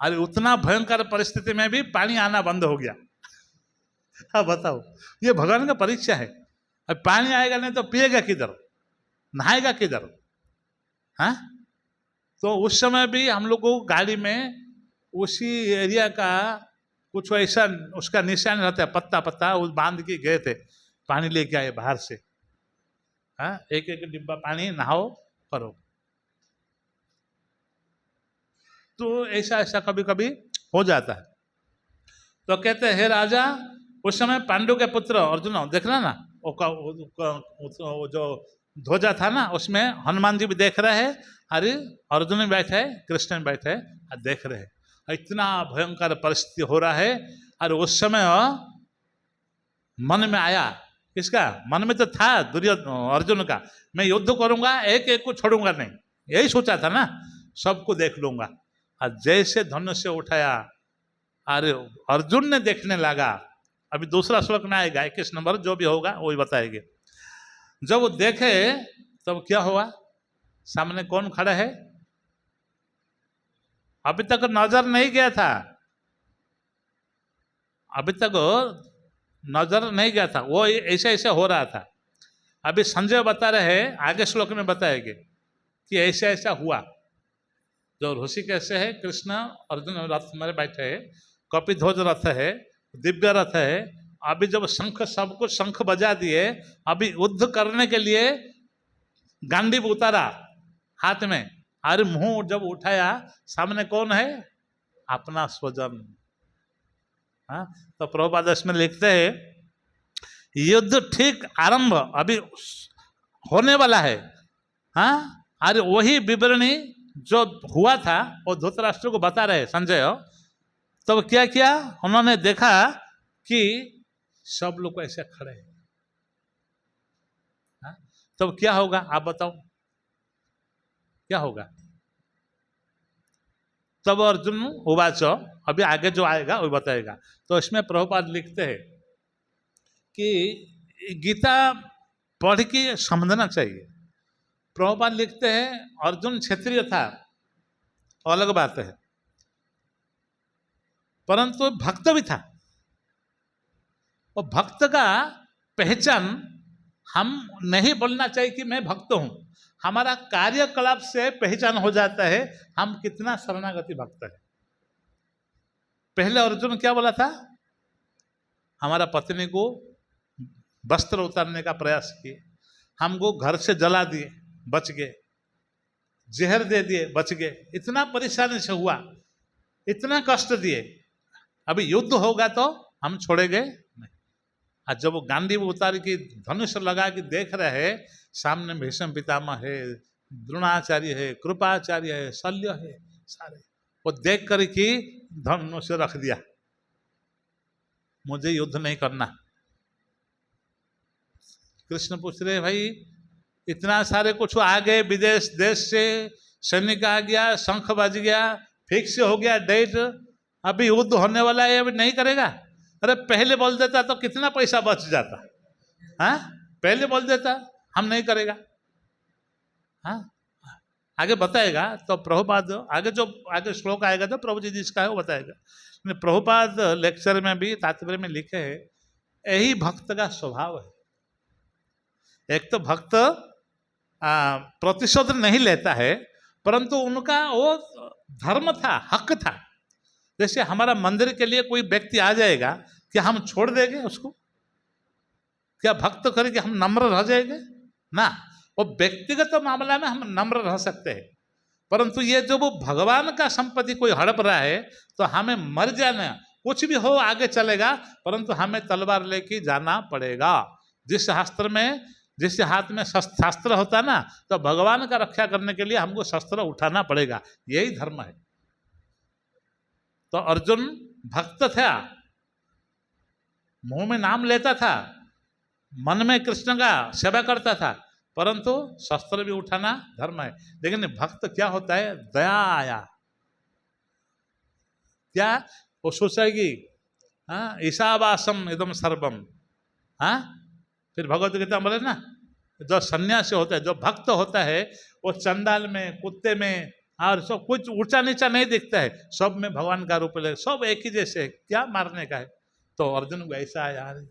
अरे उतना भयंकर परिस्थिति में भी पानी आना बंद हो गया। हाँ, बताओ, ये भगवान का परीक्षा है। अब पानी आएगा नहीं तो पिएगा किधर, नहाएगा किधर। हाँ, तो उस समय भी हम लोग को गाड़ी में उसी एरिया का कुछ ऐसा उसका निशान रहता है, पत्ता पत्ता, उस बांध के गए थे, पानी लेके आए बाहर से। हाँ, एक एक डिब्बा पानी, नहाओ करो। तो ऐसा ऐसा कभी कभी हो जाता है। तो कहते हैं, हे राजा, उस समय पांडु के पुत्र अर्जुन, देखना ना, वो जो ध्वजा था ना, उसमें हनुमान जी भी देख रहे हैं, अरे अर्जुन भी बैठे है, कृष्ण भी बैठे है, और देख रहे हैं। इतना भयंकर परिस्थिति हो रहा है। और उस समय मन में आया, किसका मन में तो था? दुर्योधन, अर्जुन का, मैं युद्ध करूंगा, एक एक को छोड़ूंगा नहीं, यही सोचा था ना, सबको देख लूंगा। और जैसे धनुष से उठाया, अरे अर्जुन ने देखने लगा। अभी दूसरा श्लोक में आएगा, 21 नंबर, जो भी होगा वही बताएंगे। जब वो देखे तब क्या हुआ, सामने कौन खड़ा है? अभी तक नजर नहीं गया था, अभी तक नजर नहीं गया था, वो ऐसे ऐसे हो रहा था। अभी संजय बता रहे हैं, आगे श्लोक में बताएंगे कि ऐसा ऐसा हुआ। जो ऋषिकेश से है, कृष्ण अर्जुन रथ में बैठे है, कपिध्वज रथ है, दिव्य रथ है। अभी जब शंख, सब कुछ शंख बजा दिए, अभी युद्ध करने के लिए गांडीव उतारा हाथ में, अरे मुंह जब उठाया, सामने कौन है? अपना स्वजन। हाँ, तो प्रभुपाद इसमें लिखते हैं, युद्ध ठीक आरंभ अभी होने वाला है। हाँ, अरे वही विवरणी जो हुआ था वो धृतराष्ट्र को बता रहे संजय। तब तो क्या किया उन्होंने देखा कि सब लोग ऐसे खड़े हैं। हाँ? तब तो क्या होगा आप बताओ, क्या होगा? तब अर्जुन उवाच, अभी आगे जो आएगा वो बताएगा। तो इसमें प्रभुपाद लिखते हैं कि गीता पढ़ के समझना चाहिए। प्रभुपाद लिखते हैं अर्जुन क्षत्रिय था, अलग बात है, परंतु भक्त भी था। और भक्त का पहचान हम नहीं बोलना चाहिए कि मैं भक्त हूं, हमारा कार्यकलाप से पहचान हो जाता है हम कितना शरणागति भक्त है। पहले अर्जुन क्या बोला था? हमारा पत्नी को वस्त्र उतारने का प्रयास किए, हमको घर से जला दिए, बच गए, जहर दे दिए, बच गए, इतना परेशानी से हुआ, इतना कष्ट दिए। अभी युद्ध होगा तो हम छोड़ेंगे नहीं। आज जब वो गांडीव उतार की धनुष लगा के देख रहे हैं, सामने भीष्म पितामह है, द्रोणाचार्य है, कृपाचार्य है, शल्य है, सारे वो देख कर कि धनुष रख दिया, मुझे युद्ध नहीं करना। कृष्ण पूछ रहे भाई इतना सारे कुछ आ गए, विदेश देश से सैनिक आ गया, शंख बज गया, फिक्स हो गया डेट, अभी युद्ध होने वाला है, अभी नहीं करेगा? अरे पहले बोल देता तो कितना पैसा बच जाता। हाँ, पहले बोल देता हम नहीं करेगा। हाँ, आगे बताएगा तो प्रभुपाद, आगे जो आगे श्लोक आएगा तो प्रभु जी जिसका है वो बताएगा। प्रभुपाद लेक्चर में भी तात्पर्य में लिखे है, यही भक्त का स्वभाव है। एक तो भक्त प्रतिशोध नहीं लेता है, परंतु उनका वो धर्म था, हक था। जैसे हमारा मंदिर के लिए कोई व्यक्ति आ जाएगा, क्या हम छोड़ देंगे उसको? क्या भक्त करके हम नम्र रह जाएंगे? ना, वो व्यक्तिगत मामला में हम नम्र रह सकते हैं, परंतु ये जो वो भगवान का संपत्ति कोई हड़प रहा है तो हमें मर जाना, कुछ भी हो आगे चलेगा, परंतु हमें तलवार लेके जाना पड़ेगा। जिस शास्त्र में, जिस हाथ में शास्त्र होता है ना, तो भगवान का रक्षा करने के लिए हमको शस्त्र उठाना पड़ेगा, यही धर्म है। तो अर्जुन भक्त था, मुंह में नाम लेता था, मन में कृष्ण का सेवा करता था, परंतु शस्त्र भी उठाना धर्म है। लेकिन भक्त क्या होता है? दया आया क्या वो सोचेगी, हाँ, ईशावासम इदम सर्वम। हाँ, फिर भगवत गीता बोले ना, जो सन्यासी होता है, जो भक्त होता है, वो चंडाल में, कुत्ते में और सब कुछ ऊंचा नीचा नहीं दिखता है, सब में भगवान का रूप ले, सब एक ही जैसे है, क्या मारने का है? तो अर्जुन को ऐसा है, यार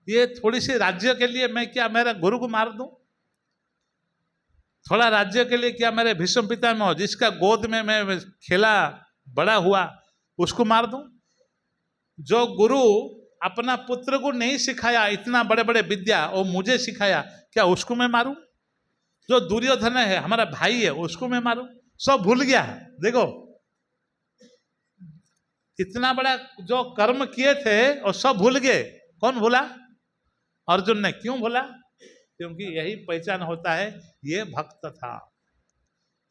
ये थोड़ी सी राज्य के लिए मैं क्या मेरा गुरु को मार दूं? थोड़ा राज्य के लिए क्या मेरे भीष्म पितामह जिसका गोद में मैं खेला बड़ा हुआ उसको मार दूं? जो गुरु अपना पुत्र को नहीं सिखाया इतना बड़े बड़े विद्या, वो मुझे सिखाया, क्या उसको मैं मारूं? जो दुर्योधन है हमारा भाई है, उसको मैं मारूं? सब भूल गया। देखो इतना बड़ा जो कर्म किए थे वो सब भूल गए। कौन भूला? अर्जुन ने। क्यों भूला? क्योंकि यही पहचान होता है, ये भक्त था।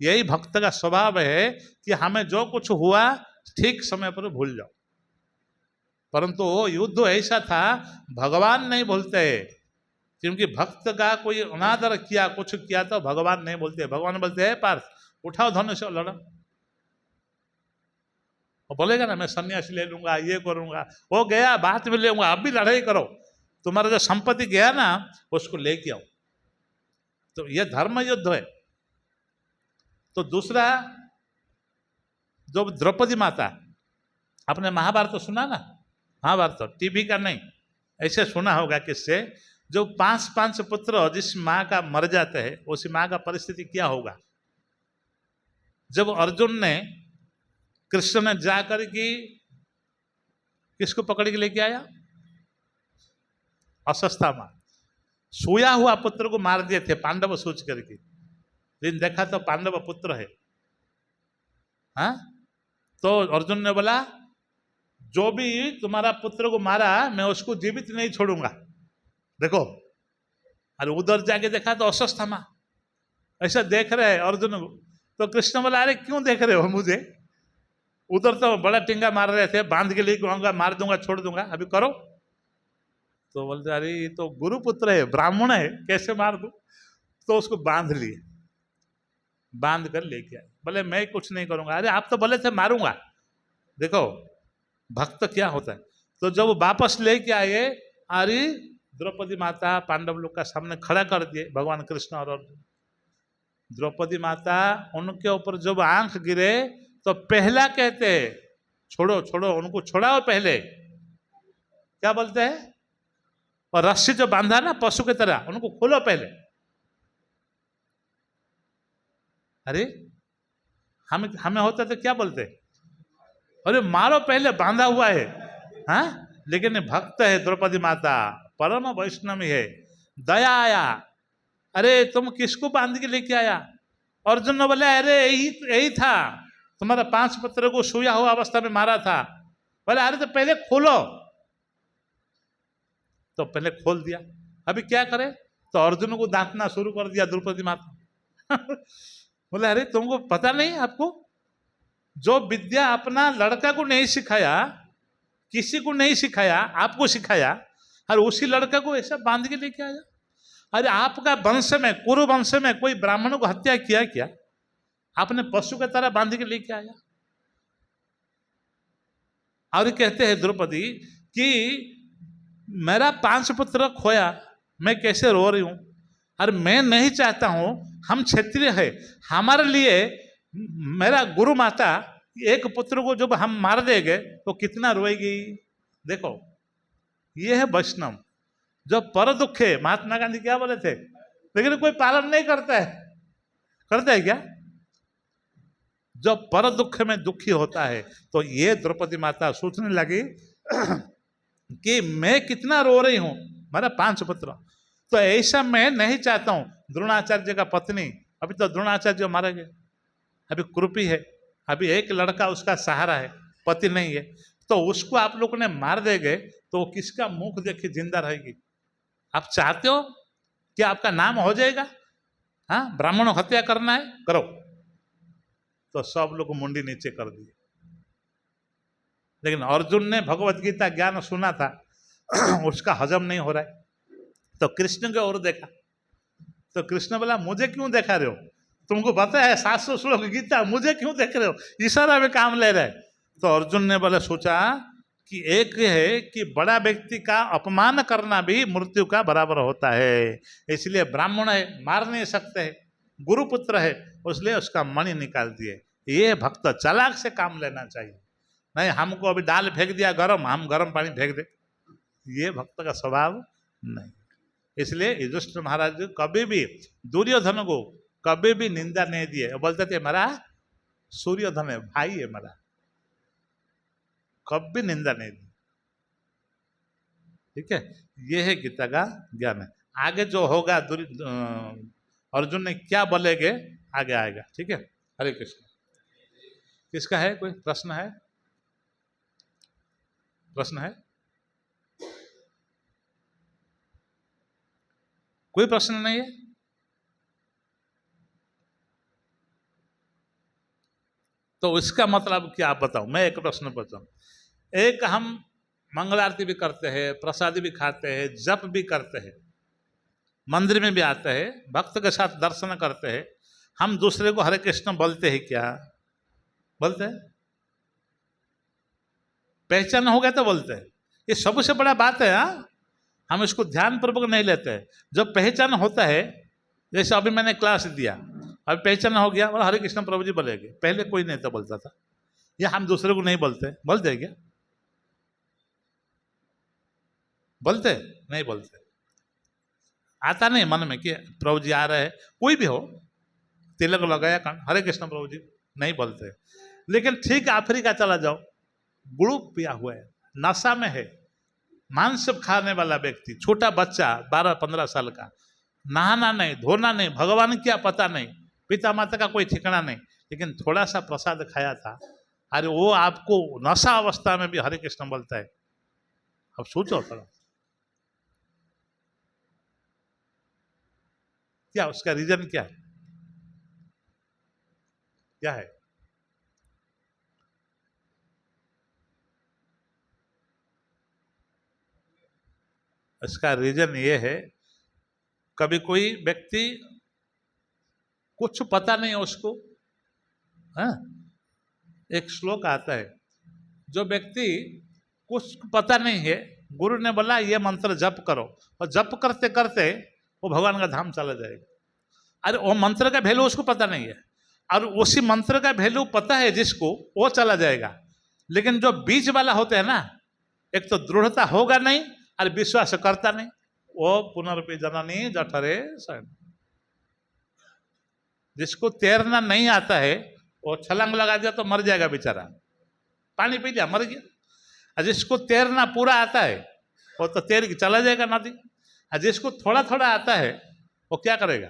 यही भक्त का स्वभाव है कि हमें जो कुछ हुआ ठीक समय पर भूल जाओ। परंतु वो युद्ध ऐसा था, भगवान नहीं भूलते, क्योंकि भक्त का कोई अनादर किया, कुछ किया तो भगवान नहीं बोलते। भगवान बोलते हैं पार्थ उठाओ धनुष और लड़ो। वो बोलेगा ना मैं सन्यासी ले लूंगा, ये करूंगा, वो गया बाद में ले लूंगा, अब भी लड़ाई करो, तुम्हारा जो संपत्ति गया ना उसको लेके आओ। तो ये धर्म युद्ध है। तो दूसरा, जो द्रौपदी माता, आपने महाभारत तो सुना ना? महाभारत तो टीवी का नहीं, ऐसे सुना होगा किससे, जो 5 पुत्र जिस माँ का मर जाते हैं, उसी माँ का परिस्थिति क्या होगा? जब अर्जुन ने, कृष्ण ने जाकर के किसको पकड़ के लेके आया? अश्वत्थामा। सोया हुआ पुत्र को मार दिए थे पांडव सोच करके, लेकिन देखा तो पांडव पुत्र है। हाँ, तो अर्जुन ने बोला जो भी तुम्हारा पुत्र को मारा मैं उसको जीवित नहीं छोड़ूंगा। देखो, अरे उधर जाके देखा तो अश्वत्थामा ऐसा देख रहे हैं अर्जुन को। तो कृष्ण बोला अरे क्यों देख रहे हो मुझे? उधर तो बड़ा टिंगा मार रहे थे, बांध के लिए कहूंगा, मार दूंगा, छोड़ दूंगा, अभी करो। तो बोलते अरे ये तो गुरुपुत्र है, ब्राह्मण है, कैसे मार दूं? तो उसको बांध लिए, बांध कर लेके आए। बोले मैं कुछ नहीं करूंगा। अरे आप तो बोले थे मारूंगा। देखो भक्त क्या होता है। तो जब वापस लेके आए, अरे द्रौपदी माता पांडव लोग का सामने खड़ा कर दिए भगवान कृष्ण और अर्जुन। द्रौपदी माता उनके ऊपर जब आंख गिरे तो पहला कहते हैं छोड़ो छोड़ो, उनको छोड़ाओ पहले। क्या बोलते हैं? और रस्सी जो बांधा ना पशु की तरह, उनको खोलो पहले। अरे हमें होता तो क्या बोलते? अरे मारो पहले, बांधा हुआ है। हाँ, लेकिन भक्त है द्रौपदी माता, परम वैष्णवी है, दया आया। अरे तुम किसको बांध के लेके आया? अर्जुन ने बोला अरे यही था, तुम्हारा 5 पुत्र को सोया हुआ अवस्था में मारा था। बोले अरे तो पहले खोलो। तो पहले खोल दिया। अभी क्या करे? तो अर्जुन को दांतना शुरू कर दिया द्रौपदी माता। बोले अरे तुमको पता नहीं? आपको जो विद्या अपना लड़का को नहीं सिखाया, किसी को नहीं सिखाया, आपको सिखाया, और उसी लड़का को ऐसा बांध के लेके आया। अरे आपका वंश में, कुरु वंश में कोई ब्राह्मण को हत्या किया क्या? आपने पशु की तरह बांध के लेके आया। और कहते हैं द्रौपदी कि मेरा 5 पुत्र खोया, मैं कैसे रो रही हूं। और मैं नहीं चाहता हूं, हम क्षत्रिय है, हमारे लिए मेरा गुरु माता एक पुत्र को जब हम मार देंगे तो कितना रोएगी। देखो ये है वैष्णव। जो पर दुख है, महात्मा गांधी क्या बोले थे, लेकिन कोई पालन नहीं करता है। करता है क्या? जो पर दुख में दुखी होता है। तो ये द्रौपदी माता सोचने लगी कि मैं कितना रो रही हूं, मेरा 5 पुत्र। तो ऐसा मैं नहीं चाहता हूं। द्रोणाचार्य का पत्नी, अभी तो द्रोणाचार्य मारा गया, अभी कुरूपी है, अभी एक लड़का उसका सहारा है, पति नहीं है। तो उसको आप लोगों ने मार देंगे तो किसका मुख देखे जिंदा रहेगी? आप चाहते हो कि आपका नाम हो जाएगा? हाँ, ब्राह्मणों हत्या करना है, करो। तो सब लोग मुंडी नीचे कर दिए। लेकिन अर्जुन ने भगवत गीता ज्ञान सुना था, उसका हजम नहीं हो रहा है। तो कृष्ण की ओर देखा। तो कृष्ण बोला मुझे क्यों देखा रहे हो? तुमको पता है 700 श्लोक गीता, मुझे क्यों देख रहे हो? इशारा में काम ले रहे। तो अर्जुन ने बोला सोचा कि एक है कि बड़ा व्यक्ति का अपमान करना भी मृत्यु का बराबर होता है। इसलिए ब्राह्मण है, मार नहीं सकते है, गुरुपुत्र है, इसलिए उसका मणि निकाल दिए। ये भक्त चालाक से काम लेना चाहिए। नहीं हमको अभी दाल फेंक दिया गरम, हम गरम पानी फेंक दे, ये भक्त का स्वभाव नहीं। इसलिए युधिष्ठिर महाराज कभी भी दुर्योधन को कभी भी निंदा नहीं दिए। बोलते थे मेरा सूर्योधन है, भाई है मेरा, कभी निंदा नहीं दी। ठीक है, ये है गीता का ज्ञान है। आगे जो होगा अर्जुन ने क्या बोलेगे आगे आएगा। ठीक है, हरे कृष्ण। किसका है? कोई प्रश्न है? प्रश्न है? कोई प्रश्न नहीं है? तो इसका मतलब क्या आप बताओ। मैं एक प्रश्न पूछता हूं। एक हम मंगल आरती भी करते हैं, प्रसादी भी खाते हैं, जप भी करते हैं, मंदिर में भी आते हैं, भक्त के साथ दर्शन करते हैं। हम दूसरे को हरे कृष्ण बोलते हैं क्या? बोलते हैं? पहचान हो गया तो बोलते हैं। ये सबसे बड़ा बात है। हाँ, हम इसको ध्यान पूर्वक नहीं लेते हैं। जब पहचान होता है, जैसे अभी मैंने क्लास दिया, अभी पहचान हो गया और हरे कृष्ण प्रभु जी बोलेंगे, पहले कोई नहीं तो बोलता था। या हम दूसरे को नहीं बोलते? बोलते हैं क्या? बोलते नहीं बोलते? आता नहीं मन में कि प्रभु जी आ रहे हैं, कोई भी हो, तिलक लगाया कण हरे कृष्ण प्रभु जी नहीं बोलते। लेकिन ठीक आखिरी का चला जाओ, गुड़ पिया हुआ है, नशा में है, मांस खाने वाला व्यक्ति, छोटा बच्चा 12-15 साल का, नहाना नहीं, धोना नहीं, भगवान क्या पता नहीं, पिता माता का कोई ठिकाना नहीं, लेकिन थोड़ा सा प्रसाद खाया था, अरे वो आपको नशा अवस्था में भी हरे कृष्ण बोलता है। अब सोचो थोड़ा, क्या उसका रीजन क्या है, क्या है? इसका रीजन ये है, कभी कोई व्यक्ति कुछ पता नहीं है उसको, हाँ, एक श्लोक आता है, जो व्यक्ति कुछ पता नहीं है, गुरु ने बोला ये मंत्र जप करो, और जप करते करते वो भगवान का धाम चला जाएगा। अरे वो मंत्र का वैल्यू उसको पता नहीं है, और उसी मंत्र का वैल्यू पता है जिसको, वो चला जाएगा। लेकिन जो बीच वाला होते हैं ना, एक तो दृढ़ता होगा नहीं और विश्वास करता नहीं, वो पुनर्पि जननी जठरे शयन। जिसको तैरना नहीं आता है वो छलांग लगा दिया तो मर जाएगा बेचारा, पानी पी लिया मर गया। और जिसको तैरना पूरा आता है वो तो तैर के चला जाएगा नदी। और जिसको थोड़ा थोड़ा आता है वो क्या करेगा,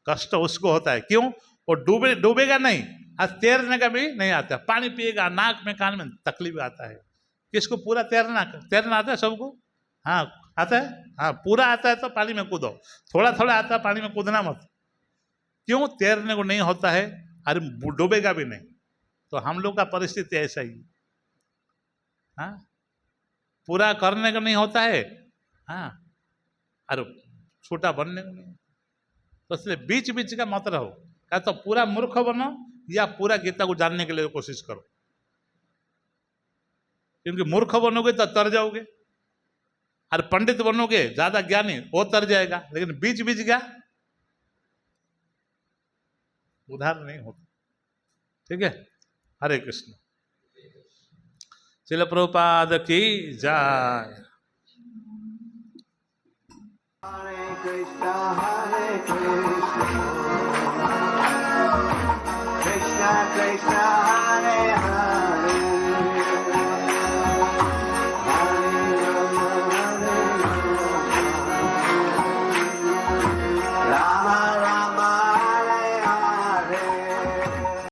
कष्ट उसको होता है। क्यों? वो डूबेगा नहीं, और तैरने का भी नहीं आता, पानी पिएगा, नाक में कान में तकलीफ आता है। किसको पूरा तैरना आता है? सबको, हाँ आता है, हाँ पूरा आता है तो पानी में कूदो, थोड़ा थोड़ा आता है पानी में कूदना मत। क्यों? तैरने को नहीं होता है, अरे डूबेगा भी नहीं। तो हम लोग का परिस्थिति ऐसा ही, हाँ पूरा करने को नहीं होता है, हाँ अरे छोटा बनने को नहीं। तो इसलिए बीच बीच का मत रहो, क्या तो पूरा मूर्ख बनो या पूरा गीता को जानने के लिए कोशिश करो। क्योंकि मूर्ख बनोगे तो तर जाओगे, और पंडित बनोगे ज्यादा ज्ञानी वो तर जाएगा, लेकिन बीच बीच का उधार नहीं होता। ठीक है, हरे कृष्ण। श्रील प्रभुपाद की जय। हरे कृष्णा कृष्णा कृष्णा